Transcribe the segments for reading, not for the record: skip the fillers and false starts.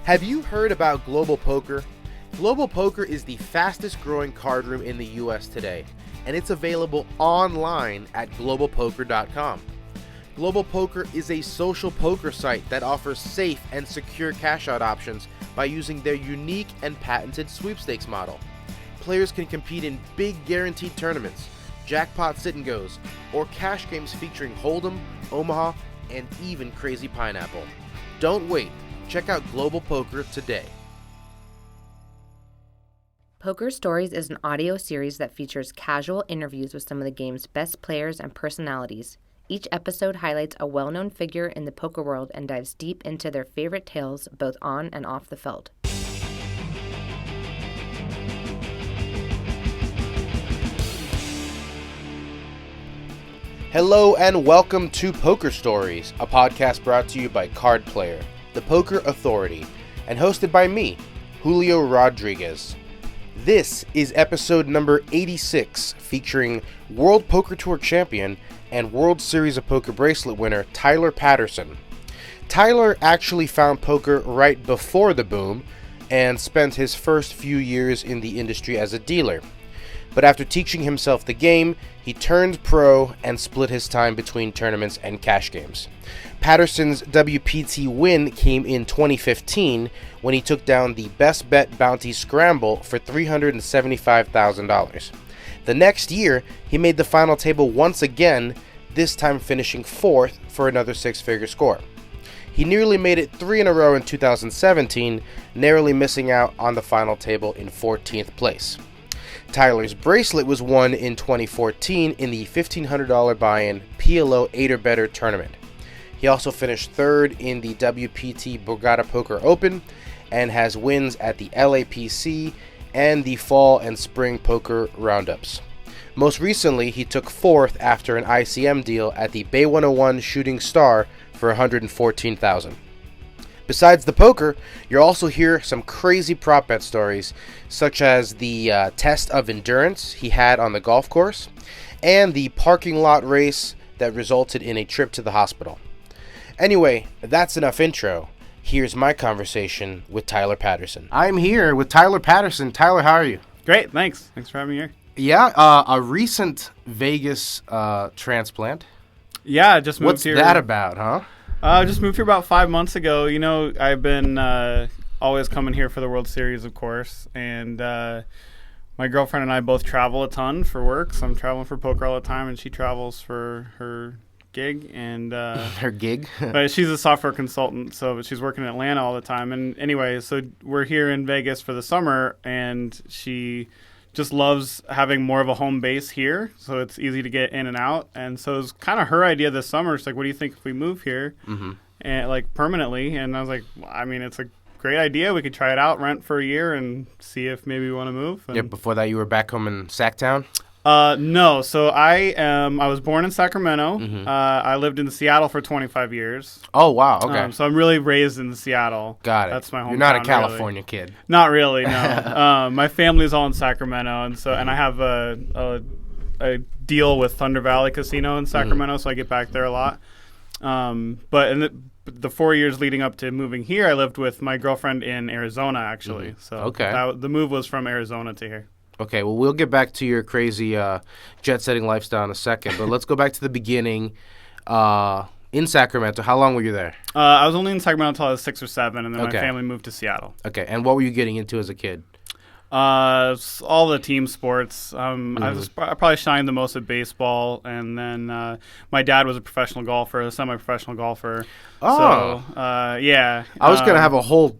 Have you heard about Global Poker? Global Poker is the fastest growing card room in the US today, and it's available online at globalpoker.com. Global Poker is a social poker site that offers safe and secure cash-out options by using their unique and patented sweepstakes model. Players can compete in big guaranteed tournaments, jackpot sit-and-goes, or cash games featuring Hold'em, Omaha, and even Crazy Pineapple. Don't wait. Check out Global Poker today. Poker Stories is an audio series that features casual interviews with some of the game's best players and personalities. Each episode highlights a well-known figure in the poker world and dives deep into their favorite tales, both on and off the feld. Hello and welcome to Poker Stories, a podcast brought to you by Card Player, the Poker Authority, and hosted by me, Julio Rodriguez. This is episode number 86, featuring World Poker Tour champion and World Series of Poker Bracelet winner Tyler Patterson. Tyler actually found poker right before the boom and spent his first few years in the industry as a dealer. But after teaching himself the game, he turned pro and split his time between tournaments and cash games. Patterson's WPT win came in 2015 when he took down the bestbet Bounty Scramble for $375,000. The next year, he made the final table once again, this time finishing fourth for another six-figure score. He nearly made it 3 in a row in 2017, narrowly missing out on the final table in 14th place. Tyler's bracelet was won in 2014 in the $1,500 buy-in PLO 8 or better tournament. He also finished third in the WPT Borgata Poker Open and has wins at the LAPC and the fall and spring poker roundups. Most recently, he took fourth after an ICM deal at the Bay 101 Shooting Star for $114,000. Besides the poker, you'll also hear some crazy prop bet stories, such as the test of endurance he had on the golf course, and the parking lot race that resulted in a trip to the hospital. Anyway, that's enough intro. Here's my conversation with Tyler Patterson. I'm here with Tyler Patterson. Tyler, how are you? Great, thanks. Thanks for having me here. Yeah, a recent Vegas transplant. Yeah, I just moved What's here. What's that about, huh? I just moved here about 5 months ago. You know, I've been always coming here for the World Series, of course, and my girlfriend and I both travel a ton for work, so I'm traveling for poker all the time, and she travels for her gig. And her gig? but she's a software consultant, but she's working in Atlanta all the time. And anyway, so we're here in Vegas for the summer, and she just loves having more of a home base here, so it's easy to get in and out. And so it was kind of her idea this summer. It's like, what do you think if we move here, and like permanently? And I was like, well, I mean, it's a great idea. We could try it out, rent for a year, and see if maybe we want to move. And before that, you were back home in Sacktown? No. So I was born in Sacramento. I lived in Seattle for 25 years. Oh, wow. Okay. So I'm really raised in Seattle. Got it. That's my hometown. You're not a California kid. Not really, no. My family's all in Sacramento, and I have a deal with Thunder Valley Casino in Sacramento, so I get back there a lot. But in the 4 years leading up to moving here, I lived with my girlfriend in Arizona, actually. So the move was from Arizona to here. Okay, well, we'll get back to your crazy jet-setting lifestyle in a second, but let's go back to the beginning. In Sacramento, how long were you there? I was only in Sacramento until I was 6 or 7, and then my family moved to Seattle. Okay, and what were you getting into as a kid? All the team sports. I probably shined the most at baseball, and then my dad was a professional golfer, a semi-professional golfer. Oh. So, yeah. I was going to have a whole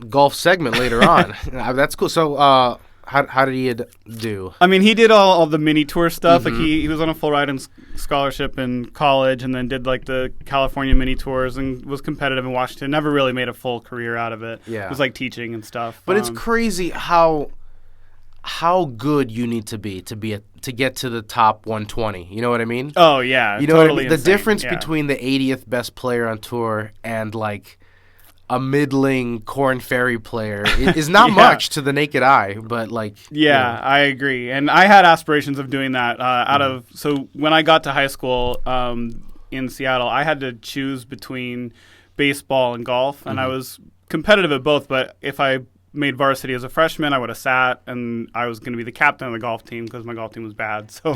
golf segment later on. That's cool. So, How did he do? I mean, he did all the mini tour stuff. Like he was on a full ride scholarship in college, and then did like the California mini tours, and was competitive in Washington. Never really made a full career out of it. Yeah, it was like teaching and stuff. But it's crazy how good you need to get to the top 120. You know what I mean? Oh yeah, you know totally what I mean? The insane. difference between the 80th best player on tour and like a middling Corn Ferry player is not much to the naked eye, but like... Yeah, I agree. And I had aspirations of doing that so when I got to high school in Seattle, I had to choose between baseball and golf, and I was competitive at both, but if I made varsity as a freshman, I would have sat, and I was going to be the captain of the golf team because my golf team was bad. So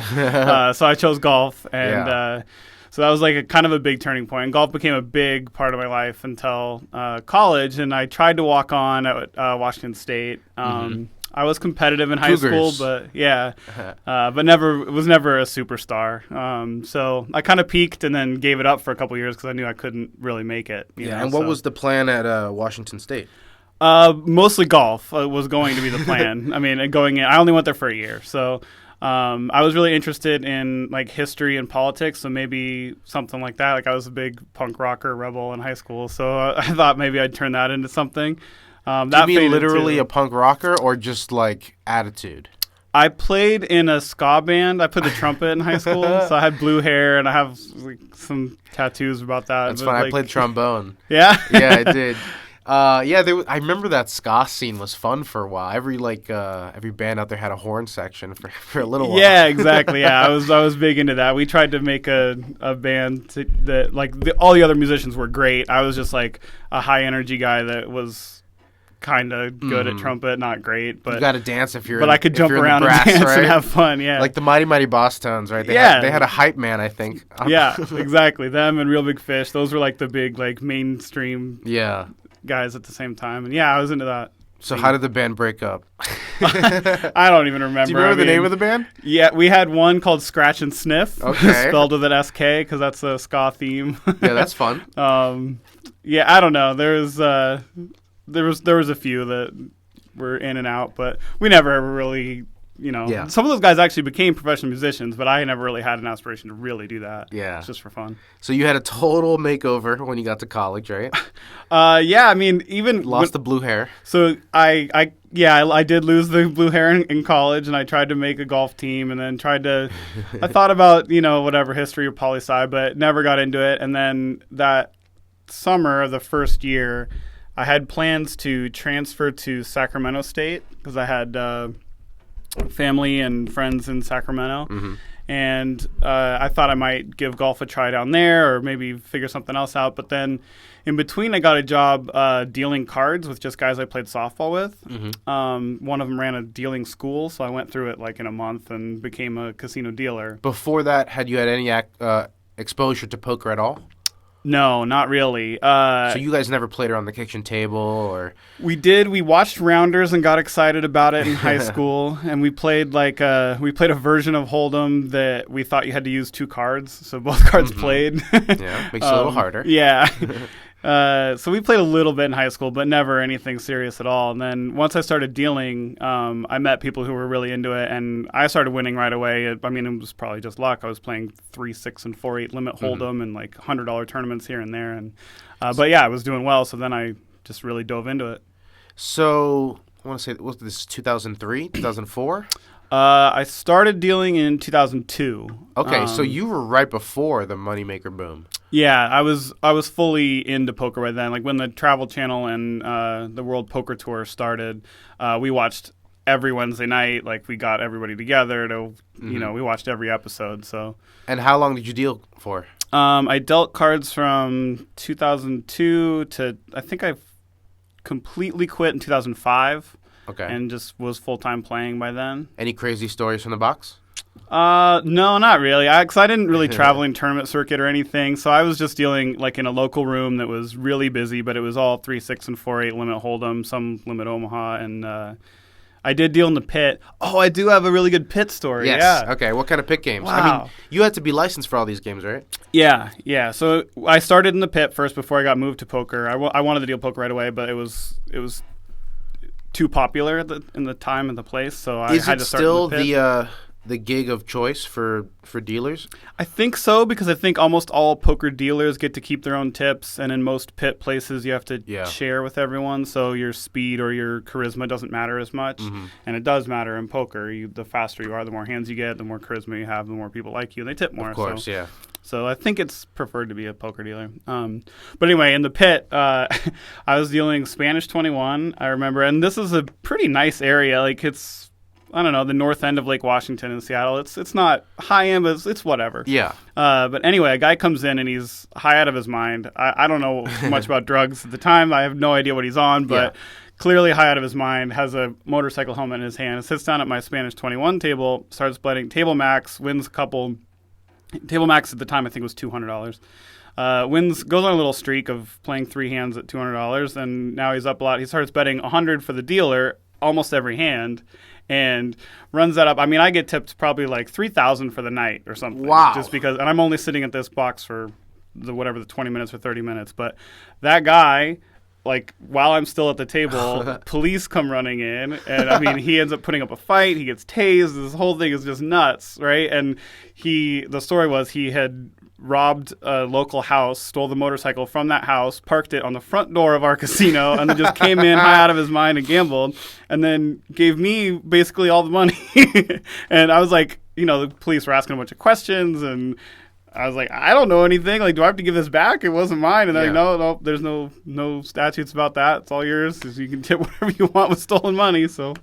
so I chose golf, and so that was like a kind of a big turning point. And golf became a big part of my life until college, and I tried to walk on at Washington State. I was competitive in high school, but was never a superstar. So I kind of peaked and then gave it up for a couple years because I knew I couldn't really make it. And what was the plan at Washington State? Mostly golf was going to be the plan. I mean, going in, I only went there for a year, so I was really interested in like history and politics, so maybe something like that. Like I was a big punk rocker rebel in high school, so I thought maybe I'd turn that into something. Do you mean literally a punk rocker or just like attitude? I played in a ska band. I played the trumpet in high school, so I had blue hair and I have like, some tattoos about that. That's fun. Like, I played trombone. Yeah? Yeah, I did. I remember that ska scene was fun for a while. Every band out there had a horn section for a little while. Yeah, exactly. Yeah, I was big into that. We tried to make a band that like all the other musicians were great. I was just like a high energy guy that was kind of good at trumpet, not great, but you got to dance if you're. But I could jump around brass, and dance right? And have fun. Yeah, like the Mighty Mighty Boss Tones, right? They had a hype man, I think. Yeah, exactly. Them and Real Big Fish. Those were like the big like mainstream. Yeah. Guys at the same time, and I was into that. So how did the band break up? I don't even remember. Do you remember the name of the band? Yeah, we had one called Scratch and Sniff, spelled with an SK because that's a ska theme. Yeah, that's fun. I don't know. There was a few that were in and out, but we never ever really. Some of those guys actually became professional musicians, but I never really had an aspiration to really do that. Yeah. It's just for fun. So you had a total makeover when you got to college, right? I mean, even... Lost the blue hair. So I did lose the blue hair in college, and I tried to make a golf team, and then I thought about, whatever, history or poli-sci, but never got into it. And then that summer of the first year, I had plans to transfer to Sacramento State, because I had... family and friends in Sacramento, and I thought I might give golf a try down there or maybe figure something else out. But then in between, I got a job dealing cards with just guys I played softball with. One of them ran a dealing school, so I went through it like in a month and became a casino dealer. Before that, had you had any exposure to poker at all? No, not really. So you guys never played around the kitchen table, or? We did. We watched Rounders and got excited about it in high school, and we played a version of Hold'em that we thought you had to use 2 cards, so both cards played. Yeah, makes it a little harder. Yeah. So we played a little bit in high school, but never anything serious at all. And then once I started dealing, I met people who were really into it, and I started winning right away. I mean, it was probably just luck. I was playing 3, 6, and 4, 8 limit Hold'em and like $100 tournaments here and there. And but I was doing well. So then I just really dove into it. So I want to say, was this 2003, 2004? I started dealing in 2002. Okay, so you were right before the moneymaker boom. Yeah, I was fully into poker by then. Like when the Travel Channel and the World Poker Tour started, we watched every Wednesday night. Like we got everybody together to, we watched every episode. So. And how long did you deal for? I dealt cards from 2002 to I think I completely quit in 2005. Okay. And just was full-time playing by then. Any crazy stories from the box? No, not really. Because I didn't really travel in tournament circuit or anything. So I was just dealing like in a local room that was really busy, but it was all 3, 6, and 4, 8 limit Hold'em, some limit Omaha, and I did deal in the pit. Oh, I do have a really good pit story. Yes. Yeah. Okay. What kind of pit games? Wow. I mean, you had to be licensed for all these games, right? Yeah. So I started in the pit first before I got moved to poker. I wanted to deal poker right away, but it was too popular in the time and the place, so I had to start in the pit. Is it still the gig of choice for dealers? I think so, because I think almost all poker dealers get to keep their own tips, and in most pit places you have to share with everyone, so your speed or your charisma doesn't matter as much, and it does matter in poker. The faster you are, the more hands you get, the more charisma you have, the more people like you, and they tip more. Of course, yeah. So I think it's preferred to be a poker dealer. But anyway, in the pit, I was dealing Spanish 21, I remember. And this is a pretty nice area. Like, it's I don't know, the north end of Lake Washington in Seattle. It's not high end, but it's whatever. Yeah. But anyway, a guy comes in and he's high out of his mind. I don't know much about drugs at the time. I have no idea what he's on, but clearly high out of his mind, has a motorcycle helmet in his hand, sits down at my Spanish 21 table, starts betting table max, wins a couple. Table max at the time I think was $200. Goes on a little streak of playing 3 hands at $200, and now he's up a lot. He starts betting $100 for the dealer almost every hand, and runs that up. I mean, I get tipped probably like $3,000 for the night or something. Wow! Just because, and I'm only sitting at this box for the 20 minutes or 30 minutes. But that guy, like, while I'm still at the table, police come running in, and I mean, he ends up putting up a fight. He gets tased. This whole thing is just nuts, right? And the story was he had robbed a local house, stole the motorcycle from that house, parked it on the front door of our casino, and then just came in high out of his mind and gambled, and then gave me basically all the money. And I was like, the police were asking a bunch of questions, and I was like, I don't know anything. Like, do I have to give this back? It wasn't mine. And they're like, no, there's no statutes about that. It's all yours. You can tip whatever you want with stolen money. So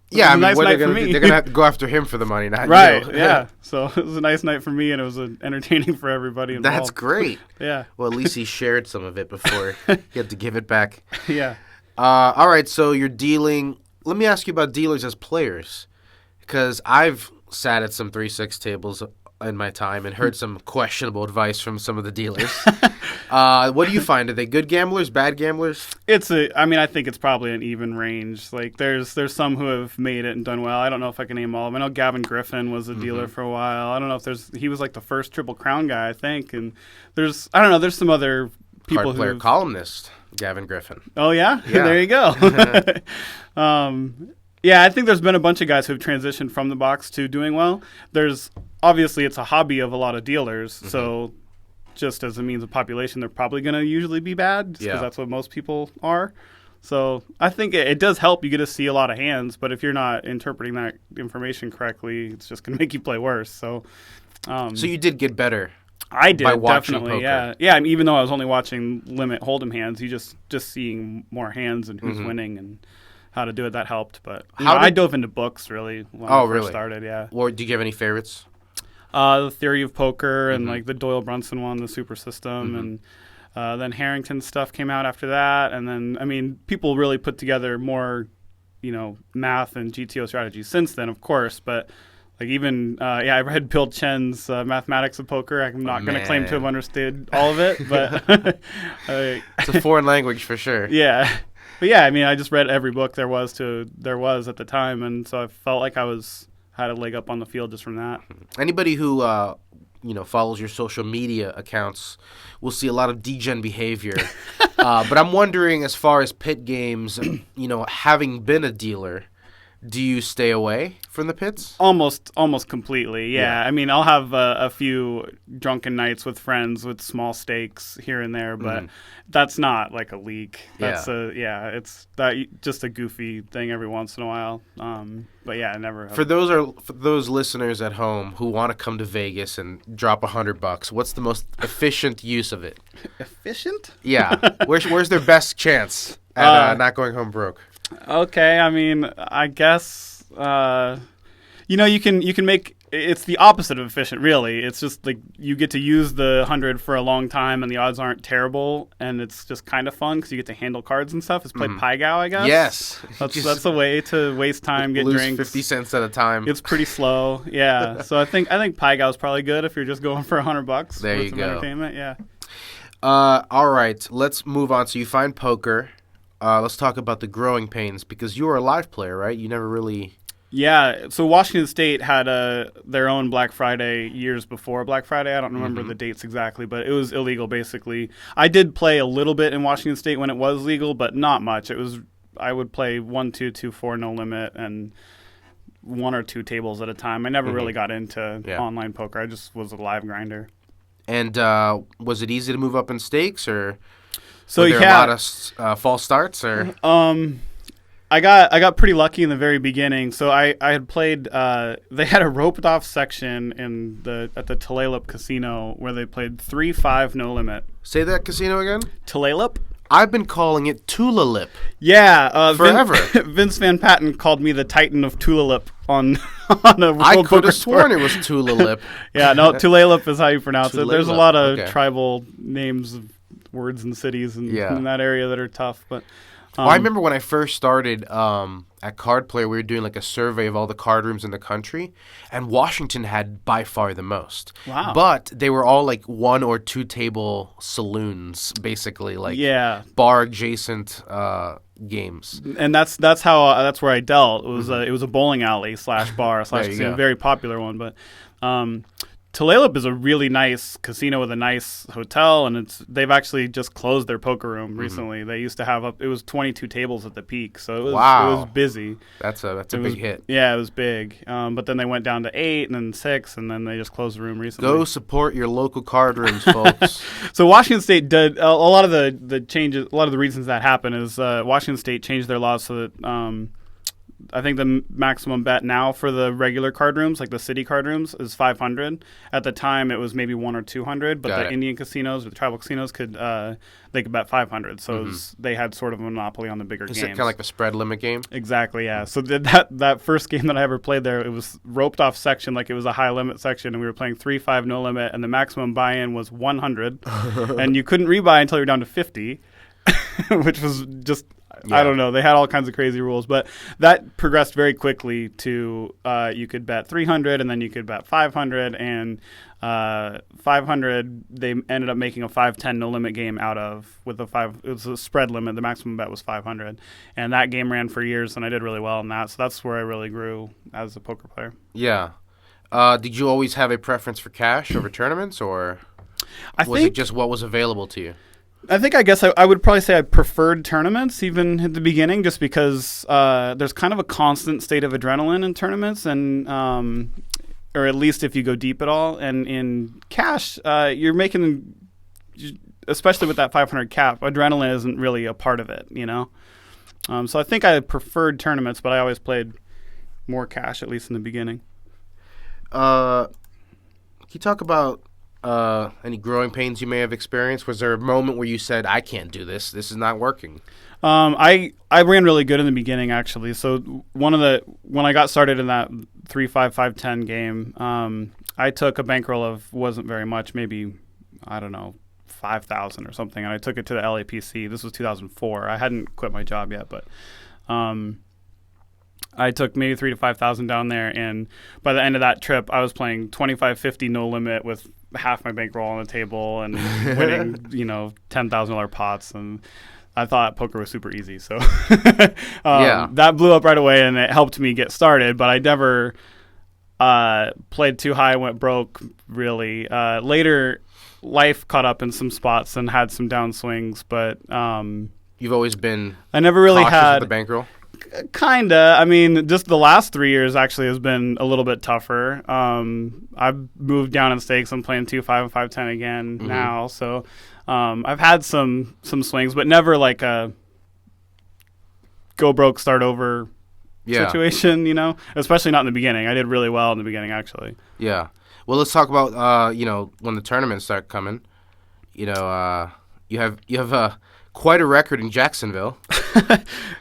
yeah, I mean, nice what night they're for going to me. do? They're going to have to go after him for the money, not right, you. Yeah. So it was a nice night for me, and it was entertaining for everybody involved. That's great. Yeah. Well, at least he shared some of it before he had to give it back. Yeah. All right, so you're dealing. Let me ask you about dealers as players, because I've sat at some 3-6 tables in my time and heard some questionable advice from some of the dealers. What do you find? Are they good gamblers, bad gamblers? I think it's probably an even range. Like, there's some who have made it and done well. I don't know if I can name all of them. I know Gavin Griffin was a dealer for a while. I don't know if he was like the first Triple Crown guy, I think. And there's some other people Card player columnist, Gavin Griffin. Oh, yeah? Yeah. There you go. Yeah, I think there's been a bunch of guys who've transitioned from the box to doing well. Obviously, it's a hobby of a lot of dealers, so just as a means of population, they're probably going to usually be bad, because that's what most people are. So I think it does help. You get to see a lot of hands, but if you're not interpreting that information correctly, it's just going to make you play worse. So you did get better. I did, by watching definitely, poker. yeah. I mean, even though I was only watching limit hold'em hands, you just seeing more hands and who's winning and how to do it, that helped. But I dove into books really when I first started. Yeah. Or do you have any favorites? The Theory of Poker and like the Doyle Brunson one, the Super System, and then Harrington's stuff came out after that. And then, I mean, people really put together more, math and GTO strategies since then, of course. But like even, I read Bill Chen's Mathematics of Poker. I'm not going to claim to have understood all of it, but it's a foreign language for sure. Yeah. But yeah, I mean, I just read every book there was at the time, and so I felt like I had a leg up on the field just from that. Anybody who follows your social media accounts will see a lot of degen behavior. But I'm wondering, as far as pit games, having been a dealer, do you stay away from the pits? Almost completely, yeah. I mean, I'll have a few drunken nights with friends with small stakes here and there, but that's not like a leak. That's it's just a goofy thing every once in a while. But yeah, I never have. For those listeners at home who want to come to Vegas and drop $100, what's the most efficient use of it? Efficient? Yeah. Where's their best chance at not going home broke? Okay, I mean, I guess you can make it's the opposite of efficient, really. It's just like you get to use the 100 for a long time, and the odds aren't terrible, and it's just kind of fun because you get to handle cards and stuff. It's play Pai Gow, I guess. Yes, that's a way to waste time, get lose drinks. 50 cents at a time. It's pretty slow, yeah. So I think Pai Gow is probably good if you're just going for $100. There you some go. Entertainment, yeah. All right, let's move on. So you find poker. Let's talk about the growing pains, because you were a live player, right? You never really... Yeah, so Washington State had their own Black Friday years before Black Friday. I don't remember the dates exactly, but it was illegal, basically. I did play a little bit in Washington State when it was legal, but not much. I would play 1, 2, 2, 4, no limit, and 1 or 2 tables at a time. I never really got into online poker. I just was a live grinder. And was it easy to move up in stakes, or... So were there a lot of false starts, or I got pretty lucky in the very beginning. So I had played. They had a roped off section at the Tulalip Casino where they played 3-5 no limit. Say that casino again. Tulalip. I've been calling it Tulalip. Yeah, forever. Vince Van Patten called me the Titan of Tulalip on on a World I Poker could have Tour. sworn it was Tulalip. Yeah, no, Tulalip is how you pronounce it. There's a Tulalip, lot of okay. tribal names of words and cities in that area that are tough. But Well, I remember when I first started at Card Player, we were doing like a survey of all the card rooms in the country, and Washington had by far the most. Wow. But they were all like 1 or 2 table saloons, basically, like bar adjacent games. And that's where I dealt. It was a bowling alley / bar / casino, very popular one. But Tulalip is a really nice casino with a nice hotel, and they've actually just closed their poker room recently. They used to have it was 22 tables at the peak, so it was busy. That's a big hit. Yeah, it was big. But then they went down to 8 and then 6, and then they just closed the room recently. Go support your local card rooms, folks. So Washington State did a lot of the changes. A lot of the reasons that happened is Washington State changed their laws so that. I think the maximum bet now for the regular card rooms, like the city card rooms, is 500. At the time, it was maybe 100 or 200, but the Indian casinos or the tribal casinos could bet 500. So they had sort of a monopoly on the bigger games. Is it kind of like the spread limit game? Exactly, yeah. So that first game that I ever played there, it was roped off section like it was a high limit section, and we were playing 3-5 no limit, and the maximum buy-in was 100, and you couldn't rebuy until you're down to 50, which was just. Yeah. I don't know. They had all kinds of crazy rules, but that progressed very quickly to you could bet 300 and then you could bet 500, and 500 they ended up making a 5-10 no limit game out of with it was a spread limit. The maximum bet was 500, and that game ran for years, and I did really well in that. So that's where I really grew as a poker player. Yeah. Did you always have a preference for cash over tournaments, or was it just what was available to you? I guess I would probably say I preferred tournaments even at the beginning, just because there's kind of a constant state of adrenaline in tournaments, and or at least if you go deep at all. And in cash, you're making, especially with that 500 cap, adrenaline isn't really a part of it, you know. So I think I preferred tournaments, but I always played more cash, at least in the beginning. Can you talk about any growing pains you may have experienced? Was there a moment where you said, I can't do this, this is not working? I ran really good in the beginning, actually. So when I got started in that 3-5, 5-10 game, I took a bankroll of, wasn't very much, maybe, I don't know, 5,000 or something, and I took it to the LAPC. This was 2004. I hadn't quit my job yet, but I took maybe 3,000 to 5,000 down there, and by the end of that trip, I was playing 25-50 no limit with half my bankroll on the table and winning, $10,000 pots, and I thought poker was super easy. So that blew up right away, and it helped me get started. But I never played too high and went broke, really. Later, life caught up in some spots and had some downswings, but you've always been I never really had the bankroll. Kinda. I mean, just the last 3 years actually has been a little bit tougher. I've moved down in stakes. I'm playing 2-5 and 5-10 again now. So I've had some swings, but never like a go broke, start over situation, especially not in the beginning. I did really well in the beginning, actually. Yeah. Well, let's talk about, when the tournaments start coming. You have quite a record in Jacksonville.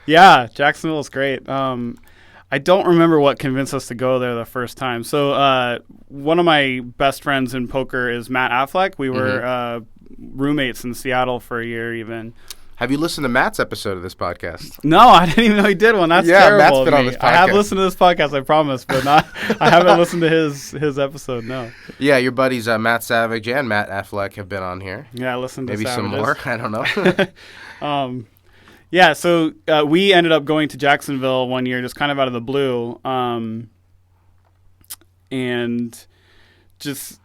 Yeah, Jacksonville is great. I don't remember what convinced us to go there the first time. So one of my best friends in poker is Matt Affleck. We were roommates in Seattle for a year even. Have you listened to Matt's episode of this podcast? No, I didn't even know he did one. That's terrible. Matt's been on this podcast. I have listened to this podcast, I promise, but I haven't listened to his episode, no. Yeah, your buddies Matt Savage and Matt Affleck have been on here. Yeah, I listened to maybe Savages. Some more. I don't know. Yeah, so we ended up going to Jacksonville one year, just kind of out of the blue, and just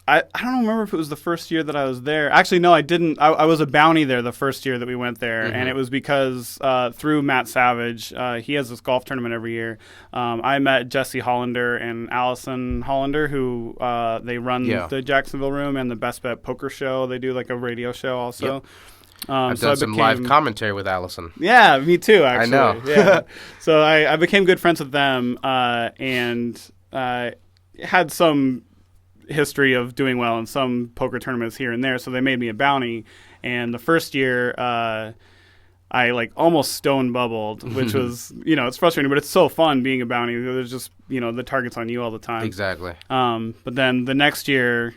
I don't remember if it was the first year that I was there. Actually, no, I didn't. I was a bounty there the first year that we went there, and it was because through Matt Savage, he has this golf tournament every year. I met Jesse Hollander and Allison Hollander, who they run the Jacksonville Room and the Best Bet Poker Show. They do like a radio show also. Yep. I've done some live commentary with Allison. Yeah, me too, actually. I know. Yeah. So I became good friends with them and had some history of doing well in some poker tournaments here and there, so they made me a bounty. And the first year I like almost stone bubbled, which was, it's frustrating, but it's so fun being a bounty. There's just, the target's on you all the time. Exactly. But then the next year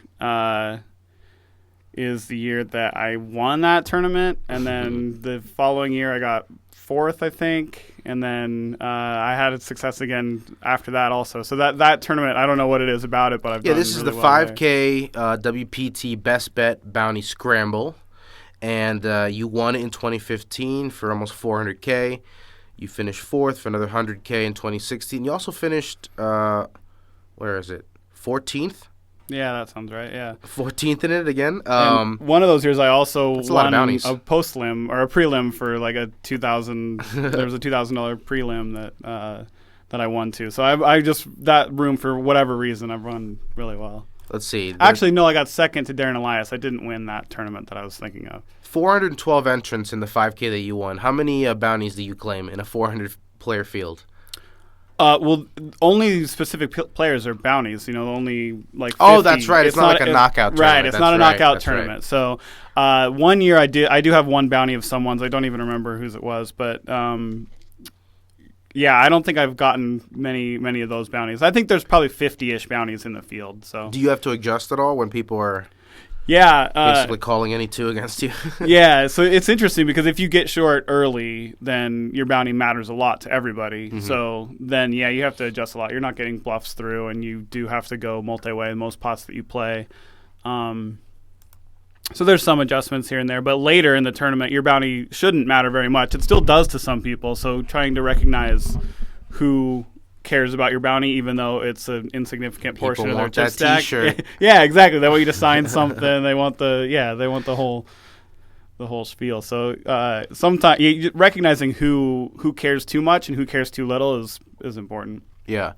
is the year that I won that tournament. And then the following year I got 4th, I think. And then I had success again after that also. So that tournament, I don't know what it is about it, but I've done this is really the well 5K WPT Best Bet Bounty Scramble. And you won it in 2015 for almost $400K. You finished 4th for another $100K in 2016. You also finished, 14th? Yeah, that sounds right, yeah. 14th in it again. And one of those years I also won a post-lim, or a prelim for like a $2,000, there was a $2,000 prelim that I won too. So I just, that room for whatever reason, I've run really well. Let's see. Actually, no, I got second to Darren Elias. I didn't win that tournament that I was thinking of. 412 entrants in the 5K that you won. How many bounties do you claim in a 400-player field? Well, only specific players are bounties. Only like 50. Oh, that's right. It's not like a knockout tournament. Right, it's not a knockout tournament. Right. So 1 year I do have one bounty of someone's. I don't even remember whose it was, but yeah, I don't think I've gotten many of those bounties. I think there's probably 50-ish bounties in the field. So do you have to adjust at all when people are basically calling any two against you? Yeah, so it's interesting because if you get short early, then your bounty matters a lot to everybody. Mm-hmm. So then, you have to adjust a lot. You're not getting bluffs through, and you do have to go multi-way in most pots that you play. So there's some adjustments here and there, but later in the tournament, your bounty shouldn't matter very much. It still does to some people, so trying to recognize who cares about your bounty, even though it's an insignificant portion of their chip stack. T-shirt. Yeah, exactly. They want you to sign something. They want the whole spiel. So sometimes recognizing who cares too much and who cares too little is important. Yeah.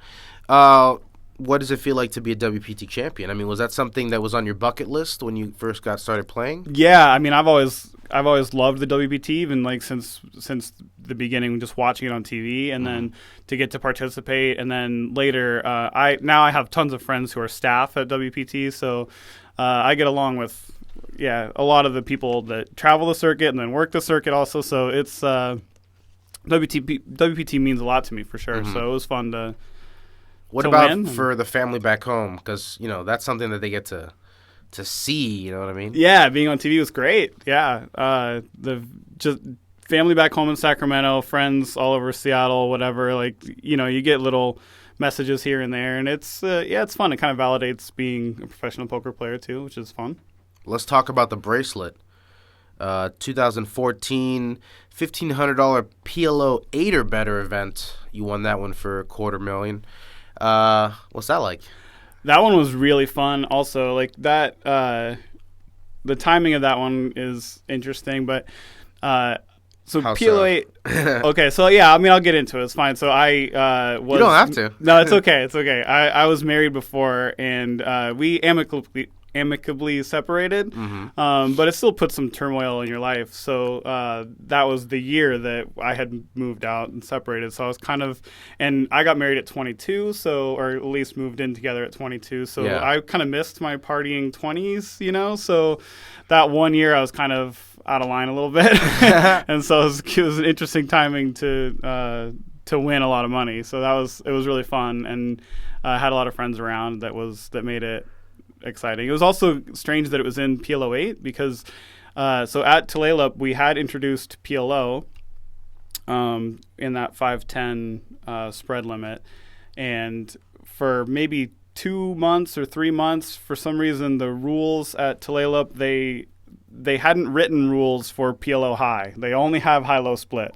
What does it feel like to be a WPT champion? I mean, was that something that was on your bucket list when you first got started playing? Yeah, I mean, I've always loved the WPT, even like since the beginning, just watching it on TV, and then to get to participate, and then later, I have tons of friends who are staff at WPT, so I get along with a lot of the people that travel the circuit and then work the circuit also. So it's WPT means a lot to me for sure. Mm-hmm. So it was fun to. What about for the family back home? Because, that's something that they get to see, you know what I mean? Yeah, being on TV was great. Yeah. The just family back home in Sacramento, friends all over Seattle, whatever. Like, you get little messages here and there. And it's, it's fun. It kind of validates being a professional poker player, too, which is fun. Let's talk about the bracelet. 2014 $1,500 PLO 8 or better event. You won that one for $250,000. What's that like? That one was really fun. Also, like that, the timing of that one is interesting. But so How PLO8. So? Okay, so yeah, I mean, I'll get into it. It's fine. So I was. You don't have to. No, it's okay. It's okay. I was married before, and we amicably separated, but it still puts some turmoil in your life. So that was the year that I had moved out and separated. So I was and I got married at 22, or at least moved in together at 22. So I kind of missed my partying 20s, So that 1 year I was kind of out of line a little bit, and so it was an interesting timing to win a lot of money. So it was really fun, and I had a lot of friends around that made it exciting. It was also strange that it was in PLO8 because so at Tulalip we had introduced PLO in that 5-10 spread limit, and for maybe 2 months or 3 months, for some reason the rules at Tulalip they hadn't written rules for PLO high. They only have high-low split.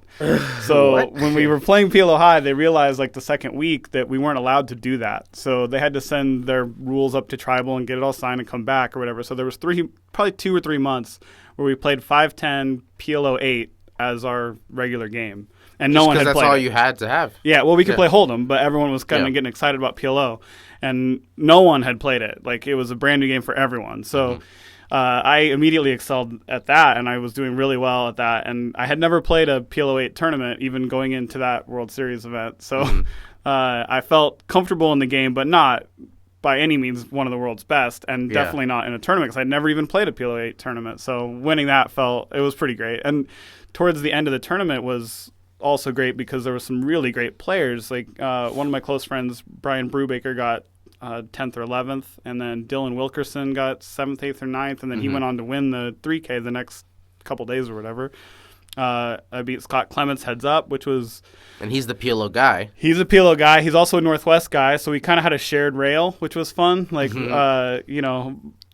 So when we were playing PLO high, they realized like the second week that we weren't allowed to do that. So they had to send their rules up to tribal and get it all signed and come back or whatever. So there was probably 2 or 3 months where we played 5-10 PLO 8 as our regular game. And no one had played it. That's all you had to have. Yeah, well, we could play Hold'em, but everyone was kind of getting excited about PLO. And no one had played it. Like, it was a brand new game for everyone. So I immediately excelled at that, and I was doing really well at that. And I had never played a PLO 8 tournament, even going into that World Series event. So I felt comfortable in the game, but not by any means one of the world's best, and definitely not in a tournament because I'd never even played a PLO 8 tournament. So winning that it was pretty great. And towards the end of the tournament was also great because there were some really great players. Like one of my close friends, Brian Brubaker, got 10th or 11th, and then Dylan Wilkerson got 7th, 8th, or 9th, and then he went on to win the 3K the next couple days or whatever. I beat Scott Clements heads up, which was... And he's the PLO guy. He's a PLO guy. He's also a Northwest guy, so we kind of had a shared rail, which was fun. Like,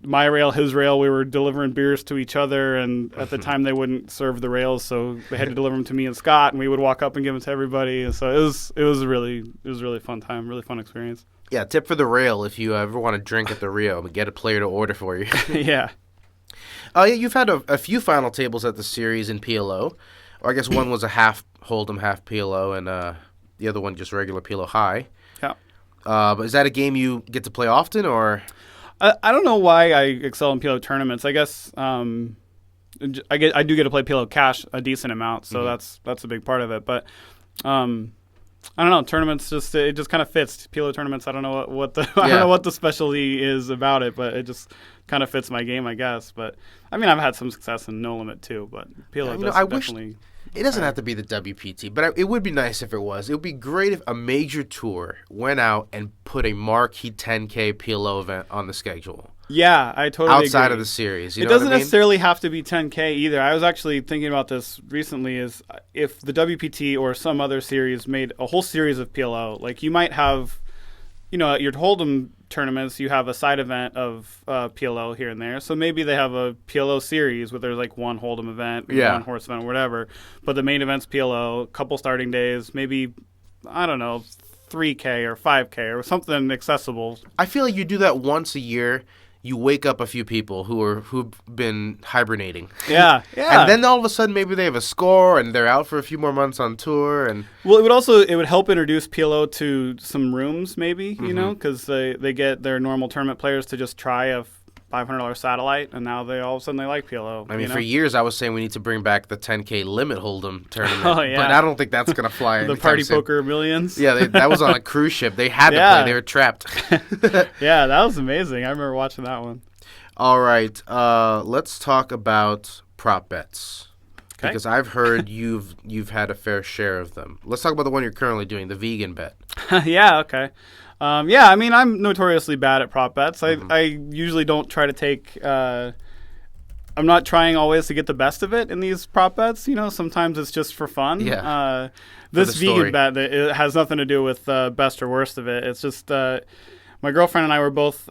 my rail, his rail, we were delivering beers to each other, and at the time they wouldn't serve the rails, so they had to deliver them to me and Scott, and we would walk up and give them to everybody. And so it was a really fun time, really fun experience. Yeah, tip for the rail if you ever want to drink at the Rio, get a player to order for you. Yeah. You've had a few final tables at the series in PLO, or I guess one was a half Hold'em, half PLO, and the other one just regular PLO high. Yeah. But is that a game you get to play often, or? I don't know why I excel in PLO tournaments. I guess I do get to play PLO cash a decent amount, so that's a big part of it. But I don't know, tournaments it just kind of fits. PLO tournaments, I don't know what the I don't know what the specialty is about it, but it just kind of fits my game, I guess. But I mean, I've had some success in No Limit too, but PLO definitely. It doesn't have to be the WPT, but it would be nice if it was. It would be great if a major tour went out and put a marquee 10K PLO event on the schedule. Yeah, I totally outside agree. of the series. It doesn't necessarily have to be 10K either. I was actually thinking about this recently, is if the WPT or some other series made a whole series of PLO, like you might have, at your Hold'em tournaments, you have a side event of PLO here and there. So maybe they have a PLO series where there's like one Hold'em event, one horse event, whatever. But the main event's PLO, a couple starting days, maybe, I don't know, 3K or 5K or something accessible. I feel like you do that once a year. You wake up a few people who've been hibernating. Yeah. And then all of a sudden maybe they have a score and they're out for a few more months on tour. And well, it would help introduce PLO to some rooms maybe, because they get their normal tournament players to just try a $500 satellite, and now all of a sudden they like PLO. I mean, for years I was saying we need to bring back the 10K limit Hold'em tournament. Oh, yeah. But I don't think that's going to fly. The Party Poker Millions? Yeah, that was on a cruise ship. They had to play. They were trapped. Yeah, that was amazing. I remember watching that one. All right. Let's talk about prop bets. Okay. Because I've heard you've had a fair share of them. Let's talk about the one you're currently doing, the vegan bet. Yeah, okay. I mean, I'm notoriously bad at prop bets. I usually don't try to take... I'm not trying always to get the best of it in these prop bets. Sometimes it's just for fun. Yeah. This vegan bet, it has nothing to do with best or worst of it. It's just my girlfriend and I were both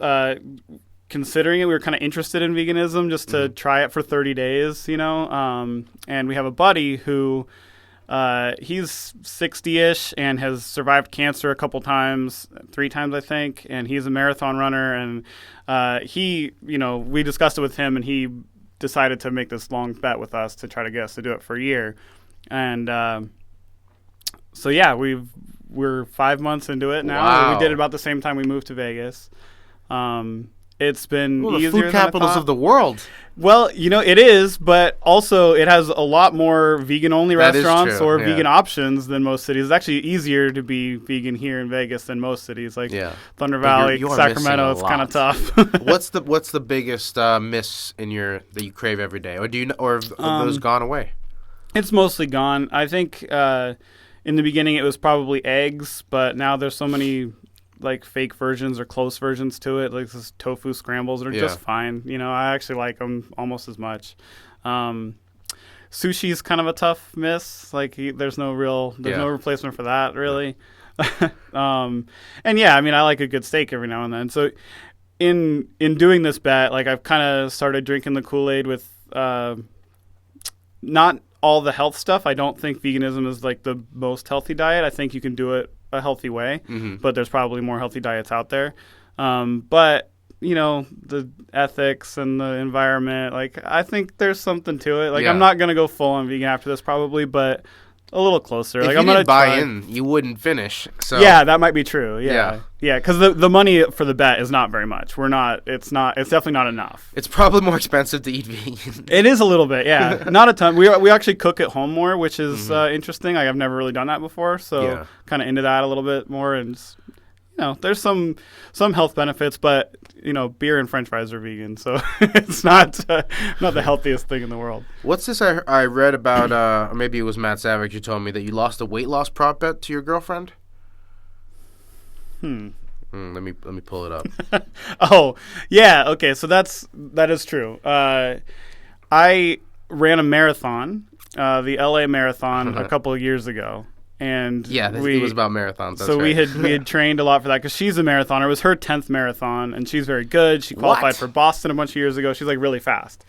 considering it. We were kind of interested in veganism just to try it for 30 days, and we have a buddy who... he's 60-ish and has survived cancer a couple times, 3 times I think, and he's a marathon runner, and we discussed it with him, and he decided to make this long bet with us to try to get us to do it for a year. And we're 5 months into it now. Wow. We did it about the same time we moved to Vegas. It's been easier the food capitals of the world. Well, it is, but also it has a lot more vegan-only restaurants or vegan options than most cities. It's actually easier to be vegan here in Vegas than most cities, like Thunder Valley, Sacramento. It's kind of tough. What's the biggest miss in that you crave every day, or have those gone away? It's mostly gone. I think in the beginning it was probably eggs, but now there's so many like fake versions or close versions to it, like this tofu scrambles are just fine. I actually like them almost as much. Sushi is kind of a tough miss. Like there's no replacement for that really. And I mean, I like a good steak every now and then. So in doing this bet, like I've kind of started drinking the Kool-Aid with not all the health stuff. I don't think veganism is like the most healthy diet. I think you can do it a healthy way, but there's probably more healthy diets out there. But the ethics and the environment, like I think there's something to it. Like I'm not gonna go full on vegan after this probably, but a little closer. If like you I'm gonna didn't buy in, you wouldn't finish. So yeah, that might be true. Yeah, because the money for the bet is not very much. It's definitely not enough. It's probably more expensive to eat vegan. It is a little bit, yeah. Not a ton. We actually cook at home more, which is interesting. Like, I've never really done that before, so kind of into that a little bit more, and there's some health benefits, but beer and French fries are vegan, so it's not the healthiest thing in the world. What's this I read about? Or maybe it was Matt Savage who told me that you lost a weight loss prop bet to your girlfriend. Let me pull it up. Oh yeah, okay. So that is true. I ran a marathon, the LA marathon, a couple of years ago. And it was about marathons. That's so right. we had trained a lot for that because she's a marathoner. It was her 10th marathon, and she's very good. She qualified for Boston a bunch of years ago. She's like really fast.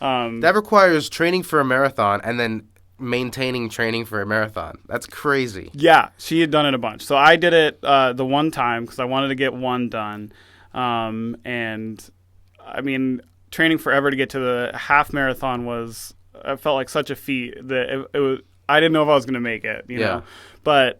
That requires training for a marathon and then maintaining training for a marathon. That's crazy. Yeah, she had done it a bunch. So I did it the one time because I wanted to get one done. And I mean, training forever to get to the half marathon I felt like such a feat that it was. I didn't know if I was going to make it, you know. But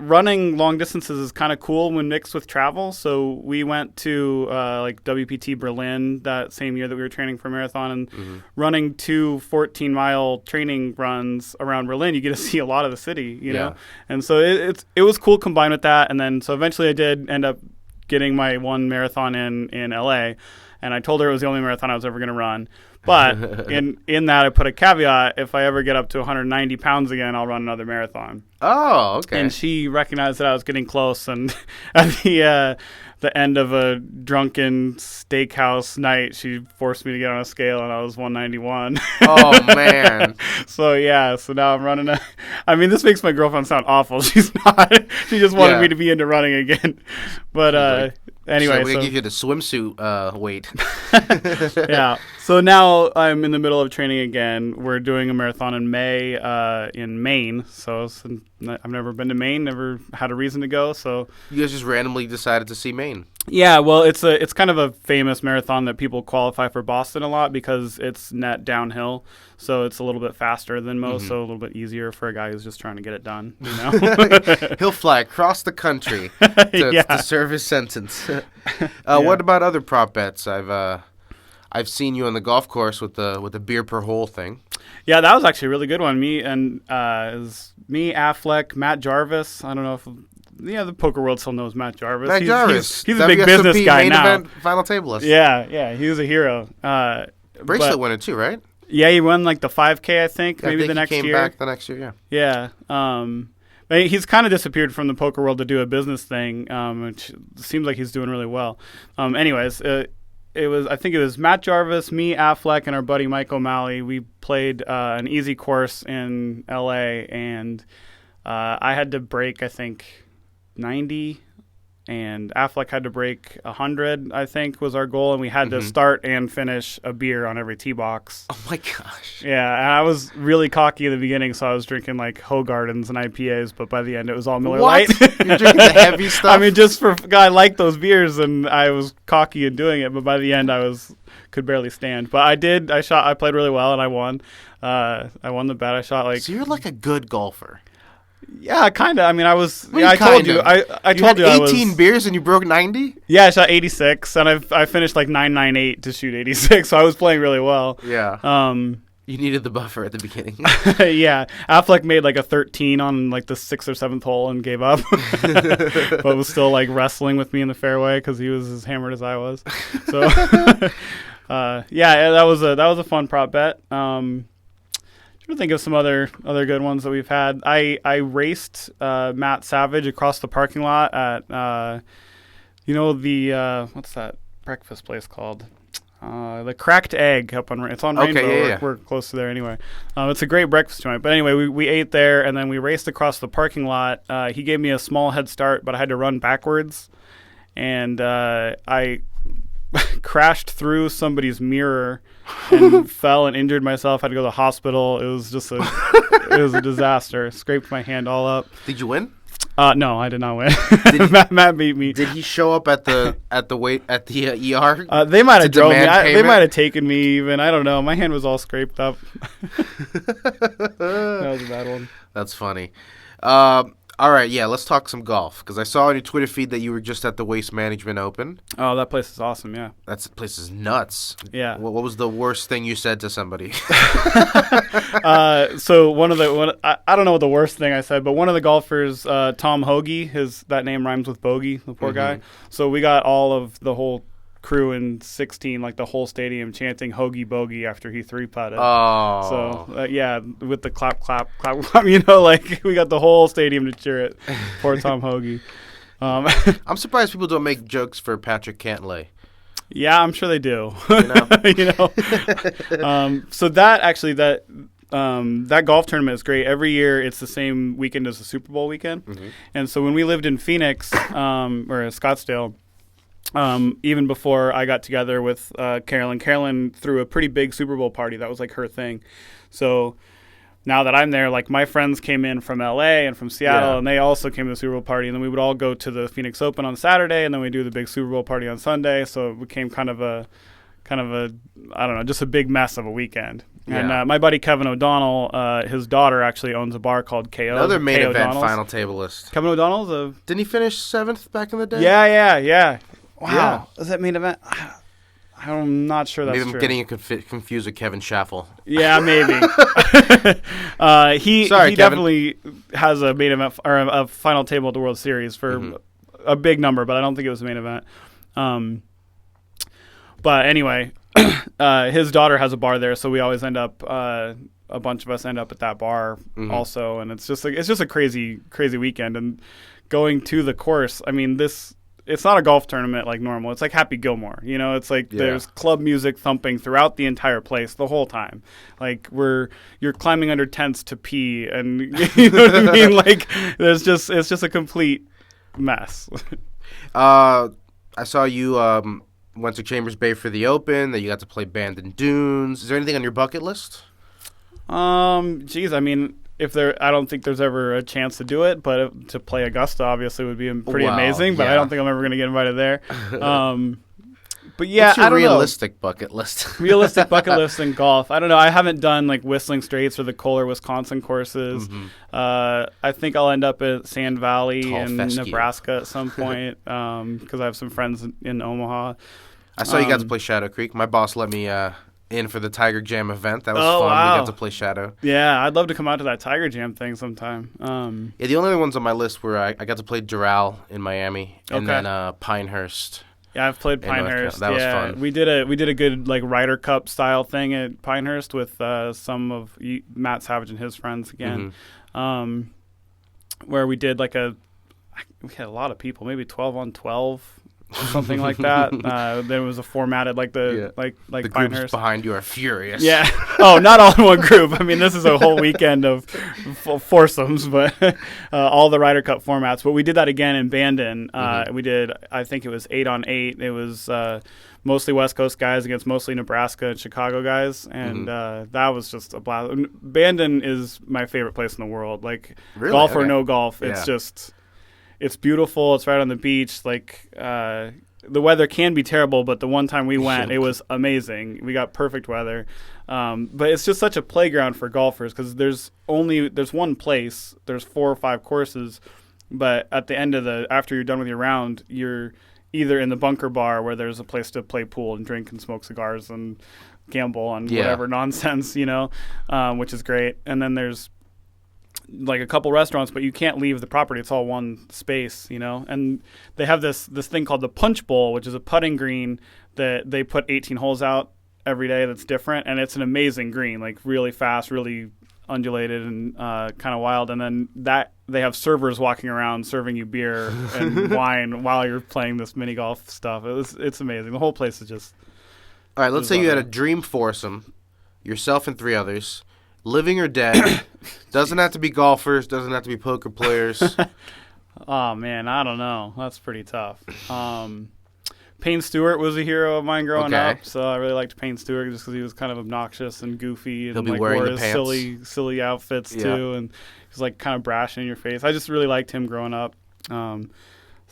running long distances is kind of cool when mixed with travel. So we went to like WPT Berlin that same year that we were training for marathon, and running 2 14-mile training runs around Berlin, you get to see a lot of the city, you know. And so it was cool combined with that. And then so eventually I did end up getting my one marathon in LA, and I told her it was the only marathon I was ever going to run. But in that, I put a caveat: if I ever get up to 190 pounds again, I'll run another marathon. Oh, okay. And she recognized that I was getting close, and at the end of a drunken steakhouse night, she forced me to get on a scale, and I was 191. Oh man! So now I'm running this makes my girlfriend sound awful. She's not. She just wanted me to be into running again. But anyway, we're gonna give you the swimsuit weight. Yeah. So now I'm in the middle of training again. We're doing a marathon in May in Maine. So I've never been to Maine, never had a reason to go. So you guys just randomly decided to see Maine. Yeah, well, it's kind of a famous marathon that people qualify for Boston a lot because it's net downhill. So it's a little bit faster than most, so a little bit easier for a guy who's just trying to get it done. You know, he'll fly across the country to serve his sentence. What about other prop bets? I've seen you on the golf course with the beer per hole thing. Yeah, that was actually a really good one. Me, Affleck, Matt Jarvis. I don't know if the poker world still knows Matt Jarvis. He's a big business guy main now. Event final tableist. Yeah, he was a hero. Bracelet winner too, right? Yeah, he won like the 5K, I think, maybe the next year. He came back the next year, yeah. But he's kind of disappeared from the poker world to do a business thing, which seems like he's doing really well. Anyways, I think it was Matt Jarvis, me, Affleck, and our buddy Mike O'Malley. We played an easy course in LA, and I had to break, I think, 90, and Affleck had to break 100, I think, was our goal, and we had to start and finish a beer on every tee box. Oh my gosh. Yeah, and I was really cocky in the beginning, so I was drinking like Hoegaardens and IPAs, but by the end it was all Miller Lite. You're drinking the heavy stuff? I mean, just I like those beers, and I was cocky in doing it, but by the end I could barely stand. But I played really well, and I won. I won the bet. I shot like... So you're like a good golfer. Yeah, kind of. I mean, I was... I told you. I told you I was... 18 beers and you broke 90? Yeah, I shot 86, and I finished like 998 to shoot 86, so I was playing really well. Yeah. You needed the buffer at the beginning. Yeah. Affleck made like a 13 on like the 6th or 7th hole and gave up. But was still like wrestling with me in the fairway because he was as hammered as I was. So, that was a fun prop bet. I think of some other good ones that we've had. I raced Matt Savage across the parking lot at what's that breakfast place called? The Cracked Egg up on it's on Rainbow. Okay, yeah. We're close to there anyway. It's a great breakfast joint. But anyway, we ate there and then we raced across the parking lot. He gave me a small head start, but I had to run backwards, and I crashed through somebody's mirror and fell and injured myself. Had to go to the hospital. It was just a disaster. Scraped my hand all up. Did you win? No, I did not win. Matt beat me. Did he show up at the ER? They might have drove me. They might have taken me even. I don't know. My hand was all scraped up. That was a bad one. That's funny. All right, yeah, let's talk some golf, because I saw on your Twitter feed that you were just at the Waste Management Open. Oh, that place is awesome, yeah. That place is nuts. Yeah. What was the worst thing you said to somebody? So I don't know what the worst thing I said, but one of the golfers, Tom Hoagie, that name rhymes with bogey, the poor guy. So we got all of the whole crew in 16, like the whole stadium chanting Hoagie Bogey after he 3-putted. Oh. So, yeah, with the clap, clap, clap, clap, like we got the whole stadium to cheer it. Poor Tom Hoagie. I'm surprised people don't make jokes for Patrick Cantlay. Yeah, I'm sure they do. You know? So that golf tournament is great. Every year it's the same weekend as the Super Bowl weekend. And so when we lived in Phoenix, or Scottsdale, even before I got together with Carolyn threw a pretty big Super Bowl party. That was like her thing. So now that I'm there, like my friends came in from LA and from Seattle, and they also came to the Super Bowl party. And then we would all go to the Phoenix Open on Saturday, and then we do the big Super Bowl party on Sunday. So it became kind of a I don't know, just a big mess of a weekend. Yeah. And my buddy Kevin O'Donnell, his daughter actually owns a bar called KO. Another main K. event O'Donnell's. final tableist. Kevin O'Donnell's Didn't he finish 7th back in the day? Yeah. Wow. Yeah. Is that main event? I'm not sure that's Maybe I'm true. getting confused with Kevin Schaffel. Yeah, maybe. He definitely has a main event or a final table at the World Series for a big number, but I don't think it was a main event. But anyway, his daughter has a bar there, so we always end up. A bunch of us end up at that bar also, and it's just a crazy weekend. And going to the course, I mean, it's not a golf tournament like normal. It's like Happy Gilmore, it's like there's club music thumping throughout the entire place the whole time. Like you're climbing under tents to pee, and you know what I mean. Like it's just a complete mess. I saw you went to Chambers Bay for the Open. That you got to play Bandon Dunes. Is there anything on your bucket list? Geez, I mean, I don't think there's ever a chance to do it, but to play Augusta obviously would be pretty amazing. But I don't think I'm ever going to get invited there. But yeah, what's your I don't realistic bucket list? Realistic bucket list in golf. I don't know. I haven't done like Whistling Straits or the Kohler, Wisconsin courses. I think I'll end up at Sand Valley in Nebraska at some point because I have some friends in Omaha. I saw you got to play Shadow Creek. My boss let me in for the Tiger Jam event. That was fun. Wow. We got to play Shadow. Yeah, I'd love to come out to that Tiger Jam thing sometime. Yeah, the only other ones on my list were I got to play Doral in Miami and then Pinehurst. Yeah, I've played Pinehurst. That was fun. We did a good like Ryder Cup style thing at Pinehurst with some of Matt Savage and his friends again, where we did we had a lot of people, maybe 12 on 12. Something like that. There was a formatted like the Pinehurst. groups behind you are furious. Yeah. Oh, not all in one group. I mean, this is a whole weekend of foursomes, but all the Ryder Cup formats. But we did that again in Bandon. We did. I think it was 8 on 8. It was mostly West Coast guys against mostly Nebraska and Chicago guys, and that was just a blast. Bandon is my favorite place in the world. Like really? Golf or Okay. no golf, it's just. It's beautiful. It's right on the beach. Like the weather can be terrible, but the one time we went, it was amazing. We got perfect weather. But it's just such a playground for golfers because there's one place. There's 4 or 5 courses, but at the end after you're done with your round, you're either in the bunker bar where there's a place to play pool and drink and smoke cigars and gamble on whatever nonsense, which is great. And then there's like a couple restaurants, but you can't leave the property. It's all one space, and they have this thing called the Punch Bowl, which is a putting green that they put 18 holes out every day that's different, and it's an amazing green, like really fast, really undulated and kind of wild. And then they have servers walking around serving you beer and wine while you're playing this mini golf stuff. It's amazing. The whole place is just all right. Let's say you had a dream foursome, yourself and 3 others. Living or dead. Doesn't have to be golfers. Doesn't have to be poker players. Oh, man, I don't know. That's pretty tough. Payne Stewart was a hero of mine growing up, so I really liked Payne Stewart just because he was kind of obnoxious and goofy and wearing wore the his silly outfits too, and he was like kind of brash in your face. I just really liked him growing up. So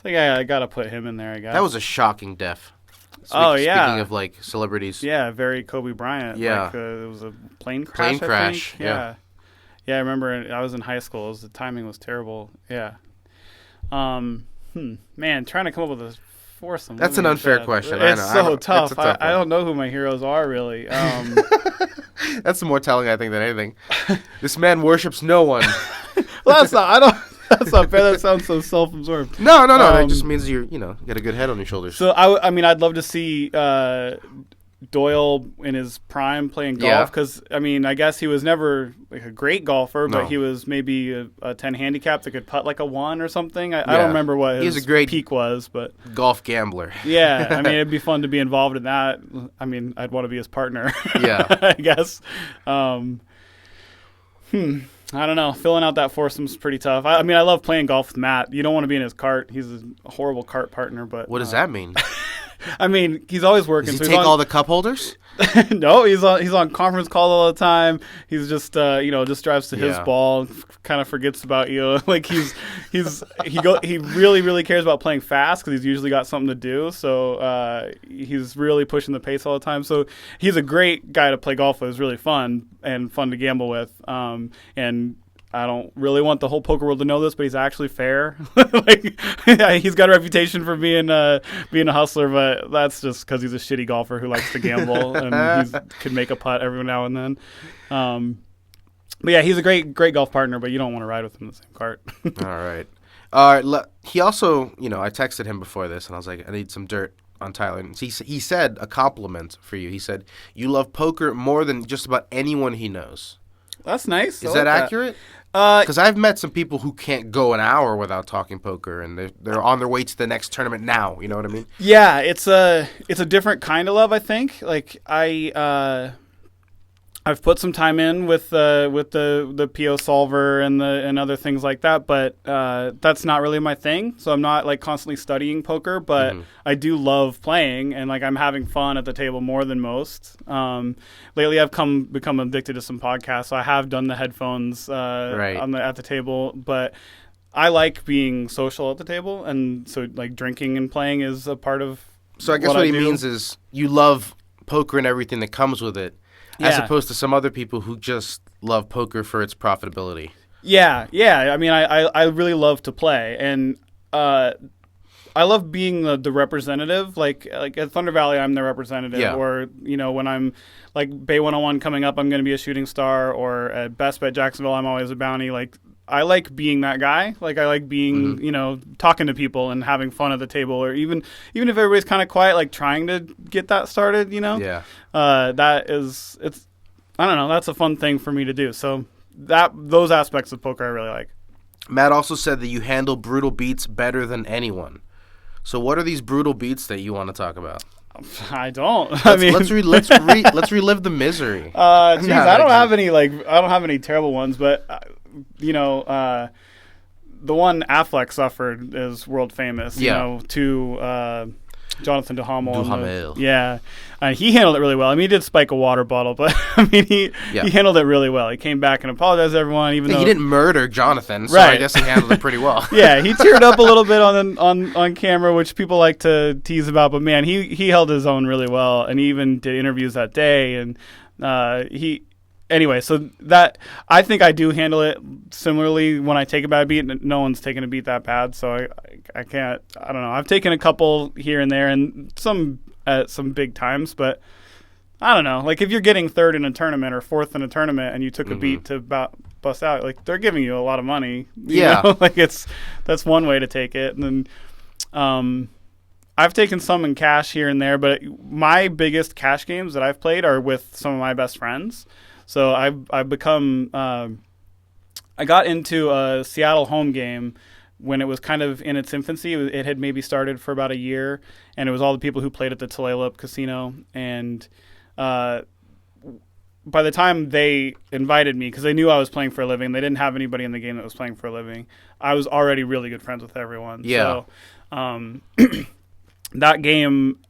yeah, I got to put him in there, I guess. That was a shocking death. Speaking of like celebrities. Yeah, very Kobe Bryant. Yeah. It was a plane crash. Plane crash, yeah. Yeah, I remember I was in high school. The timing was terrible. Yeah. Man, trying to come up with a foursome. That's an unfair question. It's I know. so tough. It's a tough I don't know who my heroes are, really. That's more telling, I think, than anything. This man worships no one. Well, that's not fair. That sounds so self-absorbed. No. That just means you got a good head on your shoulders. So, I mean, I'd love to see Doyle in his prime playing golf because, I mean, I guess he was never like a great golfer, but he was maybe a 10 handicap that could putt like a 1 or something. I don't remember what his peak was, but golf gambler. Yeah, I mean, it'd be fun to be involved in that. I mean, I'd want to be his partner. Yeah, I guess. I don't know. Filling out that foursome's pretty tough. I mean, I love playing golf with Matt. You don't want to be in his cart. He's a horrible cart partner. But what does that mean? I mean, he's always working. Does he take all the cup holders? No, he's on conference call all the time. He's just just drives to his ball, kind of forgets about you. Like he really really cares about playing fast because he's usually got something to do. So he's really pushing the pace all the time. So he's a great guy to play golf with. It's really fun and fun to gamble with. And I don't really want the whole poker world to know this, but he's actually fair. He's got a reputation for being a hustler, but that's just because he's a shitty golfer who likes to gamble and he could make a putt every now and then. But yeah, he's a great golf partner, but you don't want to ride with him in the same cart. All right. He also, I texted him before this, and I was like, I need some dirt on Tyler. And he said a compliment for you. He said, you love poker more than just about anyone he knows. That's nice. Is that accurate? Because I've met some people who can't go an hour without talking poker, and they're on their way to the next tournament now. You know what I mean? Yeah, it's a different kind of love, I think. Like I've put some time in with the PO solver and other things like that, but that's not really my thing. So I'm not like constantly studying poker, but I do love playing and like I'm having fun at the table more than most. Lately, I've become addicted to some podcasts. So I have done the headphones at the table, but I like being social at the table, and so like drinking and playing is a part of. So I guess what he means is you love poker and everything that comes with it. As opposed to some other people who just love poker for its profitability. Yeah. I mean, I really love to play, and I love being the representative. Like at Thunder Valley, I'm the representative. Yeah. Or when I'm like Bay 101 coming up, I'm going to be a shooting star. Or at bestbet Jacksonville, I'm always a bounty. Like I like being that guy. Like I like being talking to people and having fun at the table. Or even if everybody's kind of quiet, like trying to get that started. Yeah. It's I don't know. That's a fun thing for me to do. So those aspects of poker I really like. Matt also said that you handle brutal beats better than anyone. So what are these brutal beats that you want to talk about? I don't. Let's relive the misery. I don't have any terrible ones, but the one Affleck suffered is world famous. To Jonathan Duhamel. He handled it really well. I mean, he did spike a water bottle, but I mean, he handled it really well. He came back and apologized to everyone, even though he didn't murder Jonathan. So I guess he handled it pretty well. He teared up a little bit on camera, which people like to tease about. But man, he held his own really well, and he even did interviews that day. And Anyway, so that I think I do handle it similarly when I take a bad beat. No one's taken a beat that bad, so I can't. I don't know. I've taken a couple here and there, and some at some big times, but I don't know. Like if you're getting third in a tournament or fourth in a tournament, and you took a beat to bust out, like they're giving you a lot of money. You know? Like that's one way to take it, and then I've taken some in cash here and there, but my biggest cash games that I've played are with some of my best friends. So I've become I got into a Seattle home game when it was kind of in its infancy. It had maybe started for about a year, and it was all the people who played at the Tulalip Casino. And by the time they invited me, because they knew I was playing for a living, they didn't have anybody in the game that was playing for a living. I was already really good friends with everyone. Yeah. So that game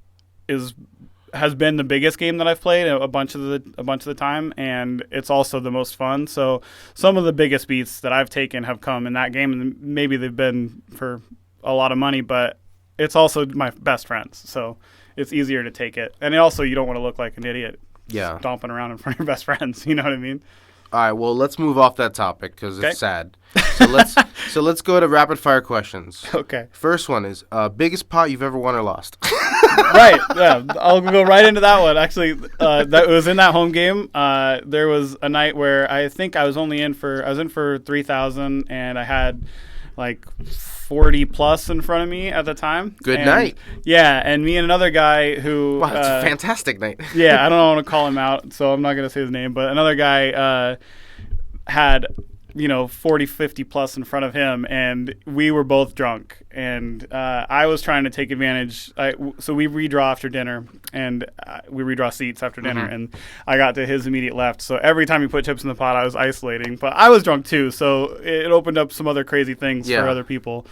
has been the biggest game that I've played a bunch of the time, and it's also the most fun. So some of the biggest beats that I've taken have come in that game, and maybe they've been for a lot of money, but it's also my best friends, so it's easier to take it. And also, you don't want to look like an idiot stomping around in front of your best friends. You know what I mean? All right, well, let's move off that topic because Okay. it's sad. So let's go to rapid fire questions. Okay. First one is biggest pot you've ever won or lost. Right. Yeah. I'll go right into that one. Actually, that was in that home game. There was a night where I think I was in for 3,000, and I had like 40 plus in front of me at the time. Good night. Yeah, and me and another guy who. Wow, that's a fantastic night. Yeah, I don't want to call him out, so I'm not going to say his name, but another guy had 40, 50 plus in front of him, and we were both drunk, and I was trying to take advantage. So we redraw after dinner, and we redraw seats after dinner, and I got to his immediate left. So every time he put chips in the pot, I was isolating, but I was drunk too, so it opened up some other crazy things for other people.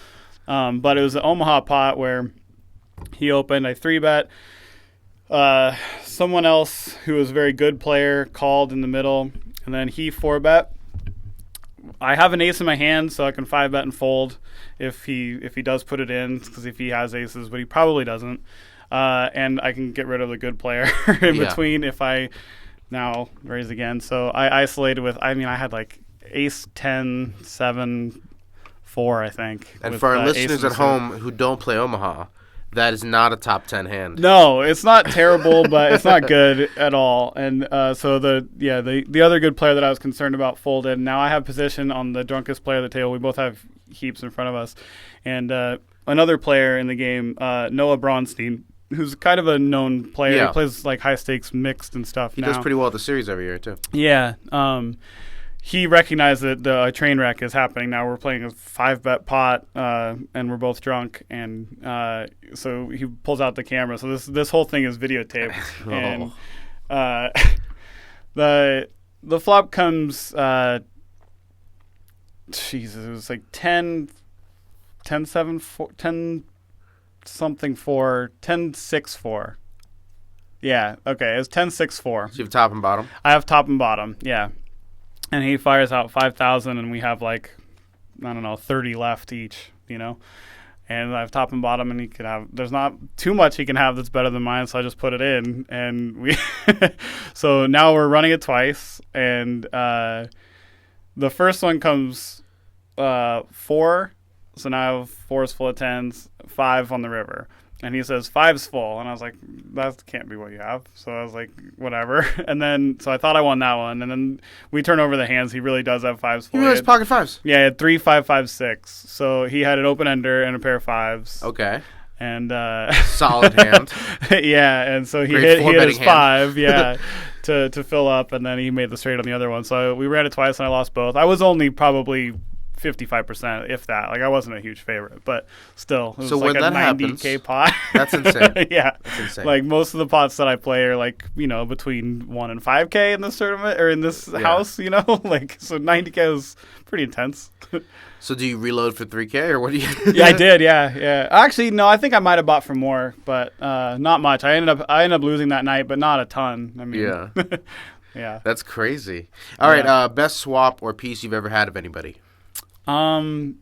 But it was the Omaha pot where he opened. I 3-bet. Someone else who was a very good player called in the middle, and then he 4-bet. I have an ace in my hand, so I can 5-bet and fold if he does put it in, because if he has aces, but he probably doesn't. And I can get rid of the good player in between if I now raise again. So I isolated with, I had like ace 10, 7, 4, I think. And for our listeners at home who don't play Omaha, that is not a top 10 hand. No, it's not terrible, but it's not good at all. And so the other good player that I was concerned about folded. Now I have position on the drunkest player at the table. We both have heaps in front of us. And another player in the game, Noah Braunstein, who's kind of a known player. Yeah. He plays like high stakes mixed and stuff. He does pretty well at the series every year too. Yeah. He recognized that the train wreck is happening now. We're playing a 5-bet pot, and we're both drunk, and so he pulls out the camera. So this whole thing is videotaped, and the flop comes. Jesus, it was like 10, 7, 4, 10 something 4, 10 6 4. Yeah, okay, it was 10 6 4. So you have top and bottom. I have top and bottom. Yeah. And he fires out 5,000, and we have 30 left each, And I have top and bottom, and there's not too much he can have that's better than mine, so I just put it in, and so now we're running it twice, and the first one comes 4, so now I have 4 is full of 10s, 5 on the river. And he says, 5's full. And I was like, that can't be what you have. So I was like, whatever. And then, so I thought I won that one. And then we turn over the hands. He really does have 5's full. He has pocket 5s. Yeah, he had 3, 5, 5, 6. So he had an open ender and a pair of 5s. Okay. And solid hand. Yeah, and so he hit his 5, to fill up, and then he made the straight on the other one. So we ran it twice, and I lost both. I was only probably 55%, if that. I wasn't a huge favorite, but still, it was so like when a that 90K pot. That's insane. Yeah. That's insane. Most of the pots that I play are between 1 and 5K in this tournament, or in this house, so 90K is pretty intense. So do you reload for 3K, or what do you... Yeah, I did, yeah. Actually, no, I think I might have bought for more, but not much. I ended up losing that night, but not a ton. Yeah. Yeah. That's crazy. All right, best swap or piece you've ever had of anybody? Had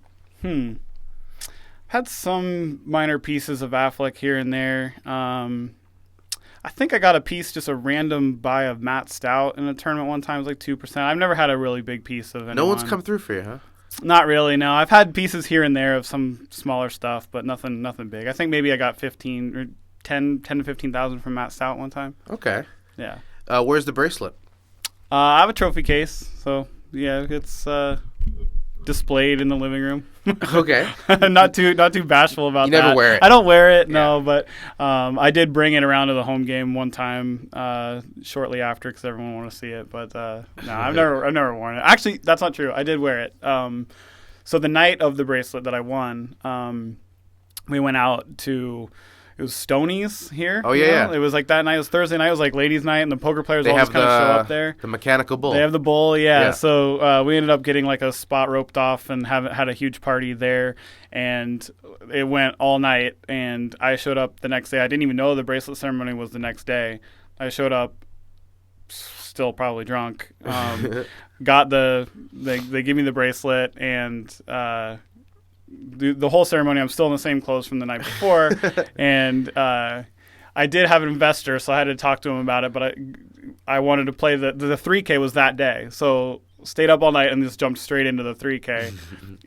some minor pieces of Affleck here and there. I think I got a piece, just a random buy of Matt Stout in a tournament one time. It was like 2%. I've never had a really big piece of anyone. No one's come through for you, huh? Not really, no. I've had pieces here and there of some smaller stuff, but nothing big. I think maybe I got 15 or 10 to 15,000 from Matt Stout one time. Okay. Yeah. Where's the bracelet? I have a trophy case, so yeah, it's displayed in the living room. Okay. Not too bashful about that. You never wear it. I don't wear it, no, but I did bring it around to the home game one time shortly after because everyone wanted to see it. But no, I've never worn it. Actually, that's not true. I did wear it. So the night of the bracelet that I won, we went out to. It was Stoney's here. Oh, yeah. It was like that night. It was Thursday night. It was like ladies' night, and the poker players all just kind of show up there. The mechanical bull. They have the bull, yeah. So we ended up getting like a spot roped off and had a huge party there. And it went all night. And I showed up the next day. I didn't even know the bracelet ceremony was the next day. I showed up still probably drunk. Got they give me the bracelet, and the whole ceremony, I'm still in the same clothes from the night before, and I did have an investor, so I had to talk to him about it. But I wanted to play the 3K was that day. So stayed up all night and just jumped straight into the 3K.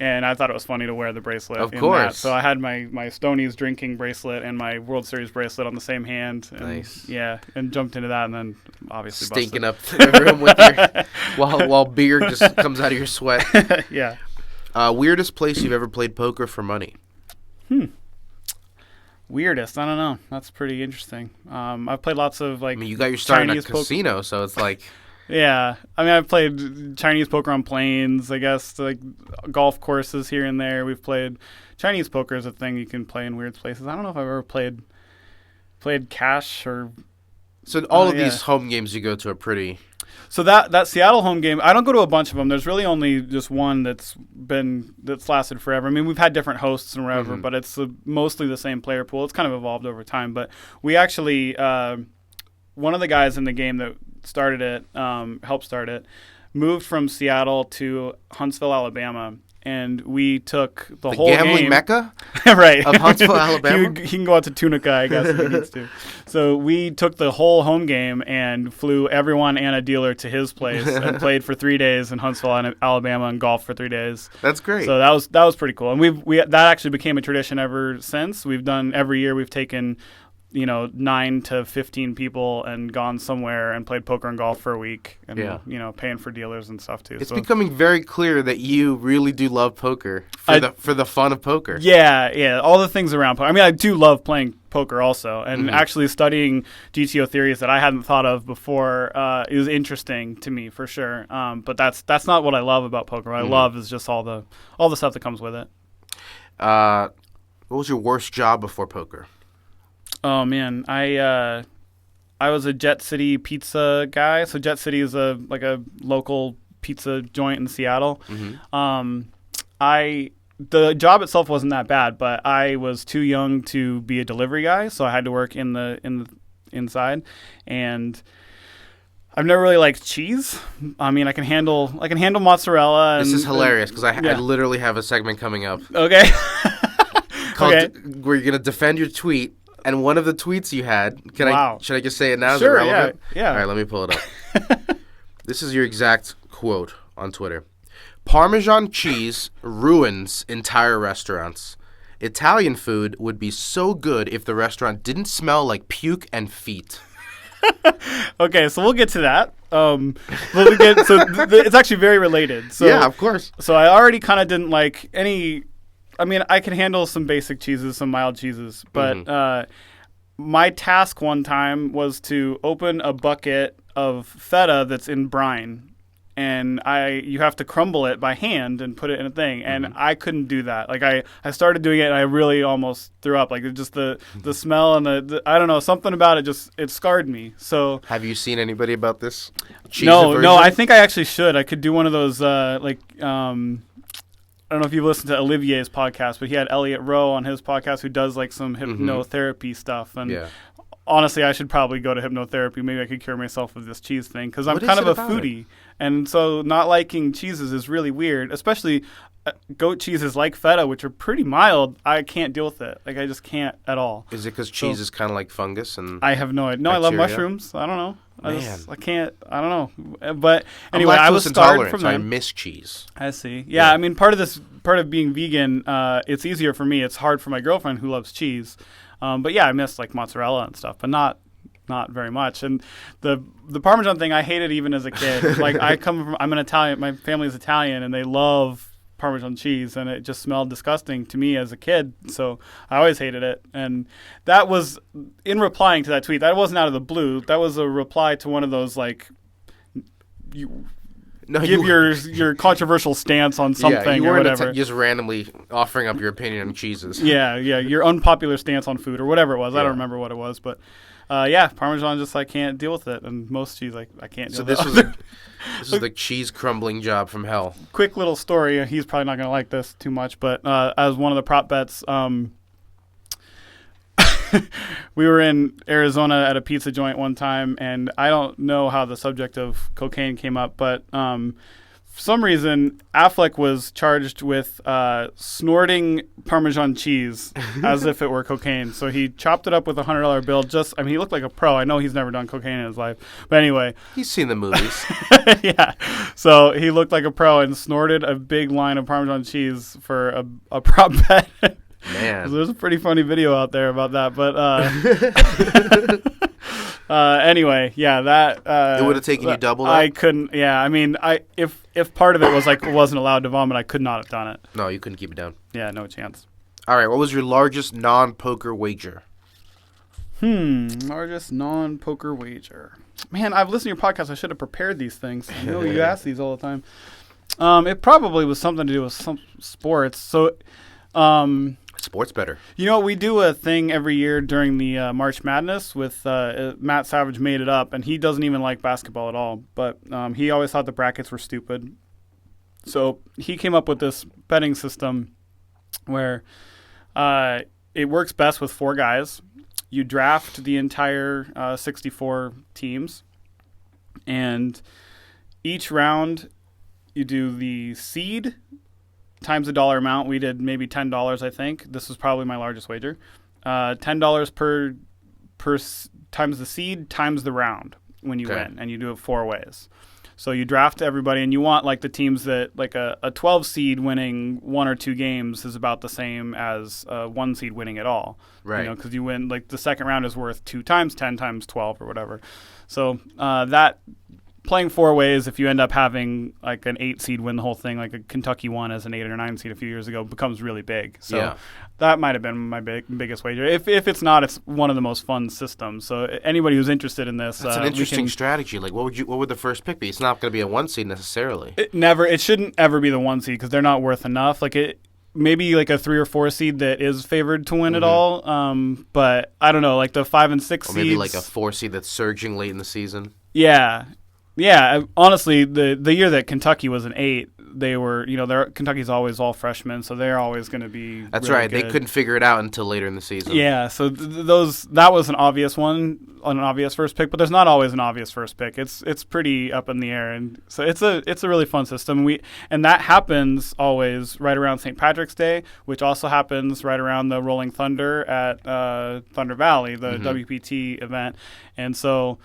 And I thought it was funny to wear the bracelet. Of course. So I had my Stonies drinking bracelet and my World Series bracelet on the same hand. And, nice. Yeah, and jumped into that and then obviously stinking busted. up the room with your while beer just comes out of your sweat. Yeah. Weirdest place you've ever played poker for money? Weirdest, I don't know. That's pretty interesting. I've played lots of I mean, you got your start in a casino, so it's like. Yeah, I mean, I've played Chinese poker on planes, I guess, like golf courses here and there. We've played Chinese poker is a thing you can play in weird places. I don't know if I've ever played cash or. So all of these home games you go to are pretty. So that Seattle home game, I don't go to a bunch of them. There's really only just one that's lasted forever. I mean, we've had different hosts and whatever, but it's mostly the same player pool. It's kind of evolved over time. But we actually, one of the guys in the game that started it, helped start it, moved from Seattle to Huntsville, Alabama. And we took the whole gambling game. mecca? Right. Of Huntsville, Alabama? he can go out to Tunica, I guess, if he needs to. So we took the whole home game and flew everyone and a dealer to his place and played for 3 days in Huntsville, Alabama, and golfed for 3 days. That's great. So that was pretty cool. And we that actually became a tradition ever since. We've done every year. We've taken 9 to 15 people and gone somewhere and played poker and golf for a week and, paying for dealers and stuff too. It's becoming very clear that you really do love poker for the fun of poker. Yeah. All the things around poker. I mean, I do love playing poker also, and actually studying GTO theories that I hadn't thought of before is interesting to me for sure. But that's not what I love about poker. What I love is just all the stuff that comes with it. What was your worst job before poker? Oh man, I was a Jet City pizza guy. So Jet City is a local pizza joint in Seattle. The job itself wasn't that bad, but I was too young to be a delivery guy, so I had to work in the inside. And I've never really liked cheese. I mean, I can handle mozzarella. This is hilarious because I literally have a segment coming up. Okay. Where you're gonna defend your tweet. And one of the tweets you had, should I just say it now? Sure, is it relevant? yeah. All right, let me pull it up. This is your exact quote on Twitter. Parmesan cheese ruins entire restaurants. Italian food would be so good if the restaurant didn't smell like puke and feet. Okay, so we'll get to that. It's actually very related. So, yeah, of course. So I already kind of didn't like any... I mean, I can handle some basic cheeses, some mild cheeses, but my task one time was to open a bucket of feta that's in brine, and you have to crumble it by hand and put it in a thing, and I couldn't do that. Like I started doing it, and I really almost threw up. Like just the smell and the I don't know, something about it it scarred me. So have you seen anybody about this? No, I think I actually should. I could do one of those I don't know if you've listened to Olivier's podcast, but he had Elliot Rowe on his podcast who does like some hypnotherapy stuff. And honestly, I should probably go to hypnotherapy. Maybe I could cure myself of this cheese thing because I'm kind of a foodie. And so not liking cheeses is really weird, especially goat cheeses like feta, which are pretty mild. I can't deal with it. Like I just can't at all. Is it because cheese is kind of like fungus? And I have no idea. No, bacteria? I love mushrooms. I don't know. I can't. I don't know. But I'm anyway, I was scarred from so them. I miss cheese. I see. Yeah, I mean, part of being vegan, it's easier for me. It's hard for my girlfriend who loves cheese. But yeah, I miss like mozzarella and stuff, but not very much. And the Parmesan thing, I hated even as a kid. Like I'm an Italian. My family's Italian, and they love Parmesan cheese, and it just smelled disgusting to me as a kid, so I always hated it. And that was in replying to that tweet. That wasn't out of the blue. That was a reply to one of those like your controversial stance on something or whatever. Just randomly offering up your opinion on cheeses. Yeah, your unpopular stance on food or whatever it was. I don't remember what it was, but Parmesan just I can't deal with it, and most cheese I can't deal with. So this is the cheese crumbling job from hell. Quick little story. He's probably not going to like this too much, but as one of the prop bets, we were in Arizona at a pizza joint one time, and I don't know how the subject of cocaine came up, but for some reason, Affleck was charged with snorting Parmesan cheese as if it were cocaine. So he chopped it up with a $100 bill. He looked like a pro. I know he's never done cocaine in his life. But anyway. He's seen the movies. Yeah. So he looked like a pro and snorted a big line of Parmesan cheese for a prop bet. Man. There's a pretty funny video out there about that. But anyway, yeah, that it would have taken you double that? I couldn't. Yeah, I mean, if part of it was like wasn't allowed to vomit, I could not have done it. No, you couldn't keep it down. Yeah, no chance. All right, what was your largest non-poker wager? Largest non-poker wager. Man, I've listened to your podcast. I should have prepared these things. I know you ask these all the time. It probably was something to do with some sports. So, sports better. You know, we do a thing every year during the March Madness with Matt Savage made it up, and he doesn't even like basketball at all. But he always thought the brackets were stupid. So he came up with this betting system where it works best with 4 guys. You draft the entire 64 teams, and each round you do the seed times the dollar amount. We did maybe $10, I think. This was probably my largest wager. $10 per times the seed times the round when you win, and you do it 4 ways. So you draft everybody, and you want like the teams that like a 12 seed winning 1 or 2 games is about the same as a 1 seed winning it all. Right. You know, because you win like the second round is worth 2 times 10 times 12 or whatever. So that playing 4 ways, if you end up having like an 8 seed win the whole thing, like a Kentucky won as an 8 or 9 seed a few years ago, becomes really big. So that might have been my biggest wager. If it's not, it's one of the most fun systems. So anybody who's interested in this, that's an interesting strategy. Like, what would the first pick be? It's not going to be a 1 seed necessarily. It shouldn't ever be the 1 seed because they're not worth enough. Like maybe like a 3 or 4 seed that is favored to win it all. But I don't know, like the 5 and 6 seeds. Or maybe like a 4 seed that's surging late in the season. Yeah. Yeah, honestly, the year that Kentucky was an 8, they were, Kentucky's always all freshmen, so they're always going to be. That's really right. good. They couldn't figure it out until later in the season. Yeah, so that was an obvious one, an obvious first pick, but there's not always an obvious first pick. It's pretty up in the air, and so it's a really fun system. And that happens always right around St. Patrick's Day, which also happens right around the Rolling Thunder at Thunder Valley, the WPT event, and so.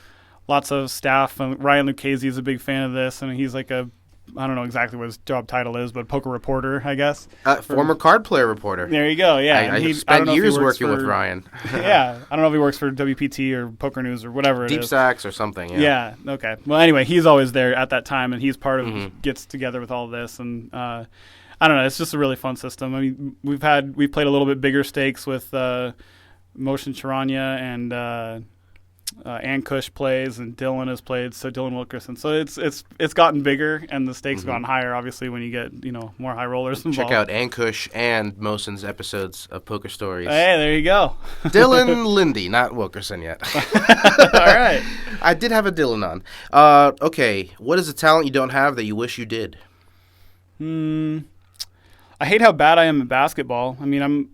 Lots of staff. Ryan Lucchese is a big fan of this, and he's like I don't know exactly what his job title is, but poker reporter, I guess. Former card player reporter. There you go, yeah. I spent years working with Ryan. Yeah, I don't know if he works for WPT or Poker News or whatever it is. Deep Stacks or something, yeah. Yeah, okay. Well, anyway, he's always there at that time, and he's part of gets together with all this, and I don't know, it's just a really fun system. I mean, we've played a little bit bigger stakes with Motion Charania and Ankush plays, and Dylan has played, so Dylan Wilkerson. So it's gotten bigger, and the stakes have gotten higher, obviously, when you get more high rollers involved. Check out Ankush and Mosen's episodes of Poker Stories. Hey, there you go. Dylan Lindy, not Wilkerson yet. All right. I did have a Dylan on. Okay, what is a talent you don't have that you wish you did? I hate how bad I am at basketball. I mean, I'm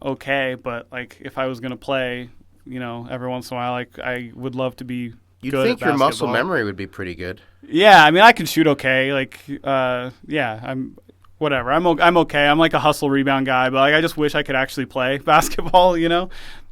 okay, but like if I was going to play, every once in a while, like I would love to be You'd good think at your basketball. muscle memory would be pretty good. Yeah, I mean, I can shoot okay. Like, I'm whatever. I'm okay. I'm like a hustle rebound guy, but like I just wish I could actually play basketball.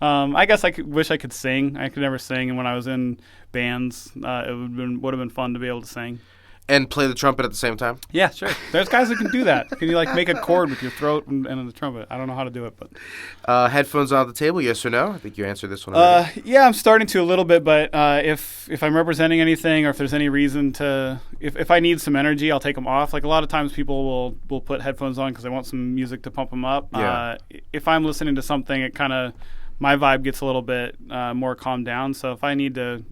I guess wish I could sing. I could never sing, and when I was in bands, it would have been fun to be able to sing. And play the trumpet at the same time? Yeah, sure. There's guys that can do that. Can you like make a chord with your throat and the trumpet? I don't know how to do it, but headphones on the table, yes or no? I think you answered this one already. Yeah, I'm starting to a little bit, but if I'm representing anything, or if there's any reason to, if I need some energy, I'll take them off. Like a lot of times, people will put headphones on because they want some music to pump them up. Yeah. If I'm listening to something, it kind of my vibe gets a little bit more calmed down. So if I need to.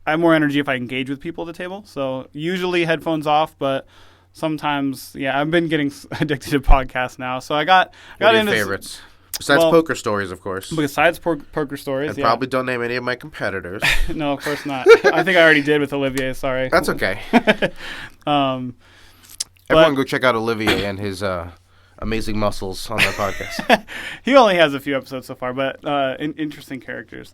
I have more energy if I engage with people at the table. So usually headphones off, but sometimes, I've been getting addicted to podcasts now. So I got into favorites. Besides Poker Stories, of course. Besides Poker Stories, and probably don't name any of my competitors. No, of course not. I think I already did with Olivier. Sorry. That's okay. Everyone go check out Olivier and his amazing muscles on that podcast. He only has a few episodes so far, but interesting characters.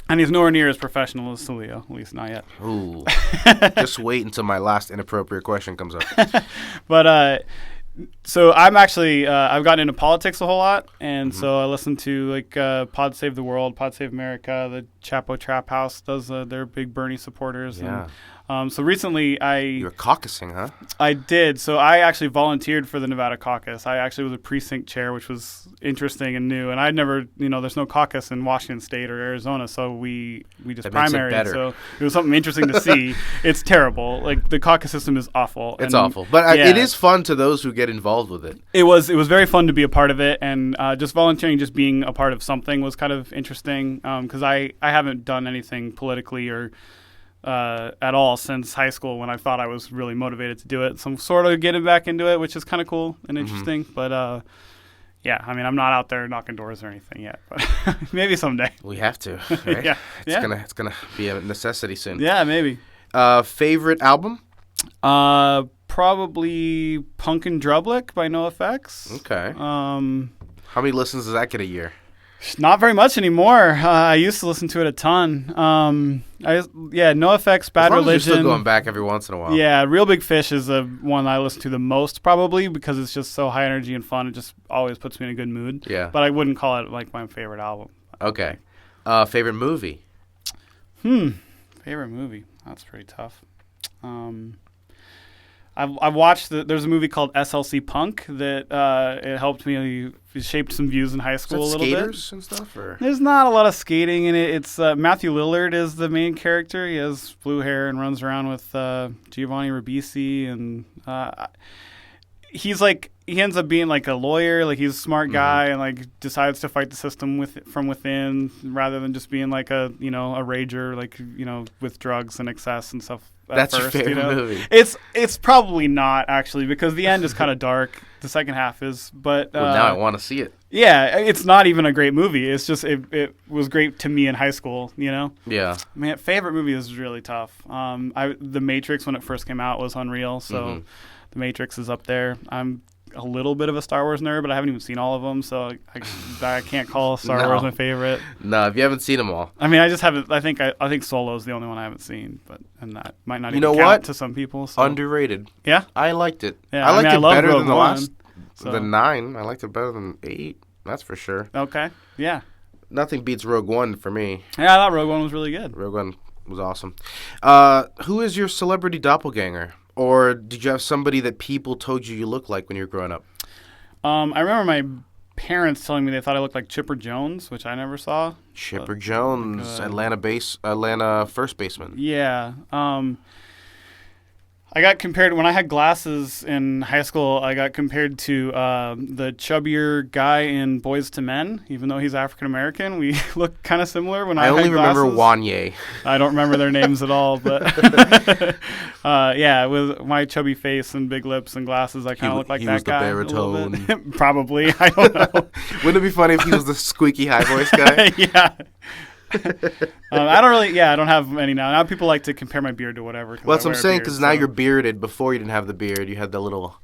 And he's nowhere near as professional as Salio, at least not yet. Ooh. Just wait until my last inappropriate question comes up. But so I'm actually I've gotten into politics a whole lot, and so I listen to like Pod Save the World, Pod Save America. The Chapo Trap House does they're big Bernie supporters. Yeah. And, so recently You're caucusing, huh? I did. So I actually volunteered for the Nevada caucus. I actually was a precinct chair, which was interesting and new. And I'd never, there's no caucus in Washington State or Arizona, so we just primaried. So it was something interesting to see. It's terrible. Like the caucus system is awful. It's awful, but it is fun to those who get involved with it. It was very fun to be a part of it, and just volunteering, just being a part of something was kind of interesting because I haven't done anything politically or at all since high school when I thought I was really motivated to do it. So I'm sort of getting back into it, which is kind of cool and interesting. But yeah, I mean, I'm not out there knocking doors or anything yet, but maybe someday. We have to, right? Yeah. It's gonna be a necessity soon. Yeah, maybe. Favorite album? Probably Punkin' Drublick by NoFX. Okay. How many listens does that get a year? Not very much anymore. I used to listen to it a ton. NoFX, Bad Religion. You're still going back every once in a while. Yeah, Real Big Fish is the one I listen to the most probably because it's just so high energy and fun. It just always puts me in a good mood. Yeah. But I wouldn't call it like my favorite album. Okay. Favorite movie? Favorite movie? That's pretty tough. I've watched there's a movie called SLC Punk that it helped me. It shaped some views in high school a little skaters bit. And stuff? Or? There's not a lot of skating in it. It's Matthew Lillard is the main character. He has blue hair and runs around with Giovanni Ribisi, and he ends up being like a lawyer. Like he's a smart guy and like decides to fight the system from within rather than just being like a a rager like with drugs and excess and stuff. That's your favorite movie. It's probably not actually because the end is kind of dark. The second half is, but now I want to see it. Yeah, it's not even a great movie. It's just it was great to me in high school. Yeah. Man, favorite movie is really tough. The Matrix when it first came out was unreal. So The Matrix is up there. I'm a little bit of a Star Wars nerd, but I haven't even seen all of them, so I can't call Star Wars my favorite. No, if you haven't seen them all. I mean, I just haven't. I think Solo is the only one I haven't seen, and that might not even count to some people. So. Underrated. Yeah, I liked it. Yeah, I liked it better Rogue than the One, last. The 9. I liked it better than 8. That's for sure. Okay. Yeah. Nothing beats Rogue One for me. Yeah, I thought Rogue One was really good. Rogue One was awesome. Who is your celebrity doppelganger? Or did you have somebody that people told you looked like when you were growing up? I remember my parents telling me they thought I looked like Chipper Jones, which I never saw. Chipper Jones, Atlanta first baseman. Yeah. I got compared when I had glasses in high school. I got compared to the chubbier guy in Boys to Men, even though he's African American. We look kind of similar when I had glasses. I only remember Wanye. I don't remember their names at all, but with my chubby face and big lips and glasses, I kind of look like that guy. He was the baritone. Probably. I don't know. Wouldn't it be funny if he was the squeaky high voice guy? Yeah. I don't have any now. Now people like to compare my beard to whatever. Well, that's what I'm saying, because now you're bearded. Before you didn't have the beard, you had the little...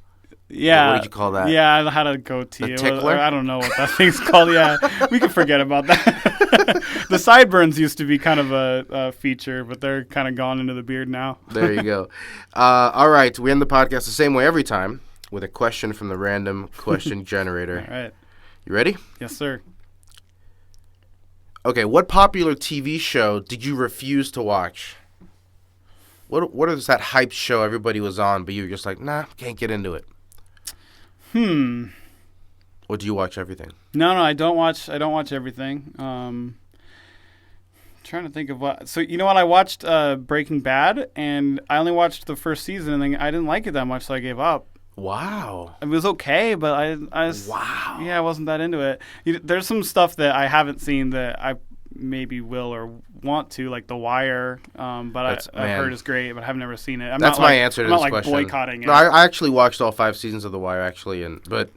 Yeah. What did you call that? Yeah, I had a goatee. The tickler? I don't know what that thing's called. Yeah, we can forget about that. The sideburns used to be kind of a feature, but they're kind of gone into the beard now. There you go. All right, we end the podcast the same way every time, with a question from the random question generator. All right. You ready? Yes, sir. Okay, what popular TV show did you refuse to watch? What is that hype show everybody was on, but you were just like, nah, can't get into it? Or do you watch everything? No, I don't watch everything. Trying to think of what. So you know what? I watched Breaking Bad, and I only watched the first season, and then I didn't like it that much, so I gave up. Wow. It was okay, but I wow. Yeah, I wasn't that into it. There's some stuff that I haven't seen that I maybe will or want to, like The Wire, but I've heard is great, but I've never seen it. That's my answer to this question. question. I'm not boycotting it. No, I actually watched all 5 seasons of The Wire, but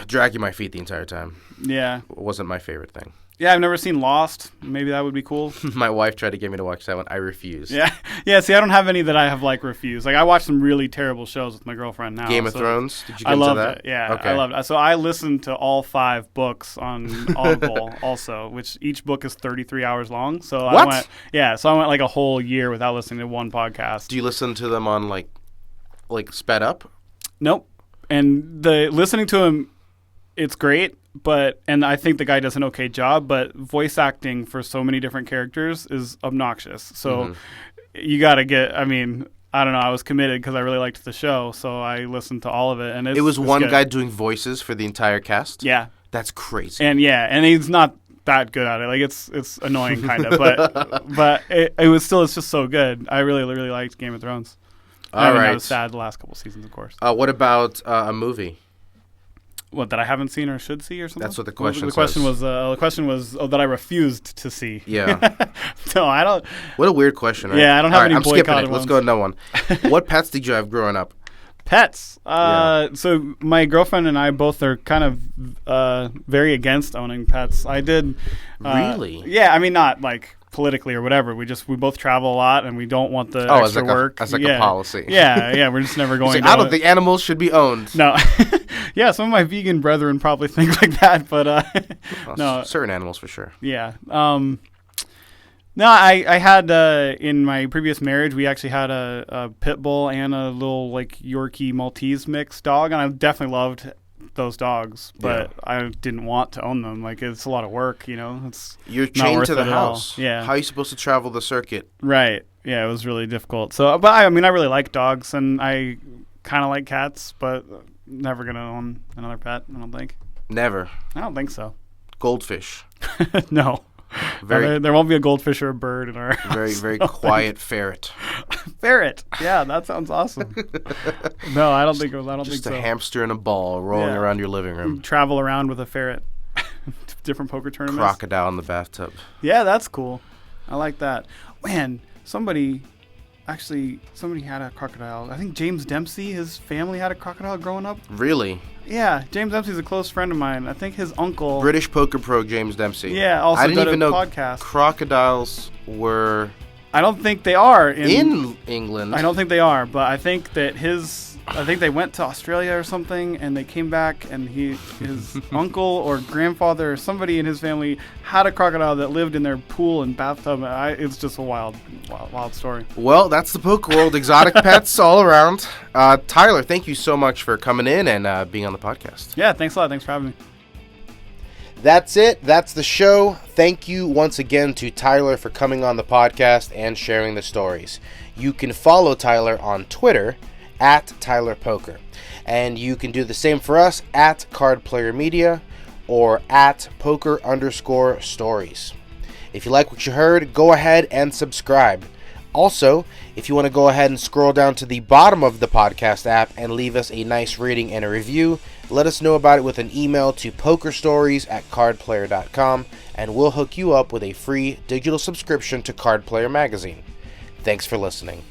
dragging my feet the entire time. Yeah. It wasn't my favorite thing. Yeah, I've never seen Lost. Maybe that would be cool. My wife tried to get me to watch that one. I refused. Yeah. See, I don't have any that I have refused. I watch some really terrible shows with my girlfriend now. Game of Thrones. Did you get I into loved that? it. Yeah, Okay. I loved it. So I listened to all 5 books on Audible, also, which each book is 33 hours long. So What? I went a whole year without listening to one podcast. Do you listen to them on like sped up? Nope. And listening to him, it's great. And I think the guy does an okay job, but voice acting for so many different characters is obnoxious. So you got to I don't know. I was committed because I really liked the show, so I listened to all of it. And It was one good. guy doing voices for the entire cast? Yeah. That's crazy. And he's not that good at it. It's annoying kind of, but it's just so good. I really, really liked Game of Thrones. All right. I was sad the last couple seasons, of course. What about a movie? What, that I haven't seen or should see or something? That's what the question The question was that I refused to see. Yeah. No, I don't. What a weird question, right? Yeah, I don't have All any I'm skipping it. boycotted Let's ones. go to no one. What pets did you have growing up? Pets. Yeah. So my girlfriend and I both are kind of very against owning pets. I did. Really? Yeah, not politically or whatever. We both travel a lot and we don't want the extra work. As a policy. Yeah, we're just never going to I don't think animals should be owned. No. Yeah, some of my vegan brethren probably think like that, but no. Certain animals for sure. Yeah. No, I had in my previous marriage, we actually had a pit bull and a little Yorkie Maltese mix dog, and I definitely loved those dogs, but I didn't want to own them. It's a lot of work, It's You're not chained worth to the it at all. house. Yeah. How are you supposed to travel the circuit? Right. Yeah, it was really difficult. So, but I really like dogs, and I kind of like cats, but never gonna own another pet. I don't think. Never. I don't think so. Goldfish. No. There won't be a goldfish or a bird in our house. Very, very quiet ferret. Ferret. Yeah, that sounds awesome. No, I don't think so. Just a hamster in a ball rolling around your living room. Travel around with a ferret. Different poker tournaments. Crocodile in the bathtub. Yeah, that's cool. I like that. Man, somebody had a crocodile. I think James Dempsey, his family had a crocodile growing up. Really? Yeah, James Dempsey's a close friend of mine. I think his uncle... British poker pro James Dempsey. Yeah, also I didn't did even a know podcast. Crocodiles were... I don't think they are in England. I don't think they are, but I think that I think they went to Australia or something, and they came back, and his uncle or grandfather or somebody in his family had a crocodile that lived in their pool and bathtub. It's just a wild story. Well, that's the poker world. Exotic pets all around. Tyler, thank you so much for coming in and being on the podcast. Yeah, thanks a lot. Thanks for having me. That's it. That's the show. Thank you once again to Tyler for coming on the podcast and sharing the stories. You can follow Tyler on Twitter at Tyler Poker. And you can do the same for us at Card Player Media or at poker_stories. If you like what you heard, go ahead and subscribe. Also, if you want to go ahead and scroll down to the bottom of the podcast app and leave us a nice rating and a review, let us know about it with an email to pokerstories@cardplayer.com, and we'll hook you up with a free digital subscription to Card Player Magazine. Thanks for listening.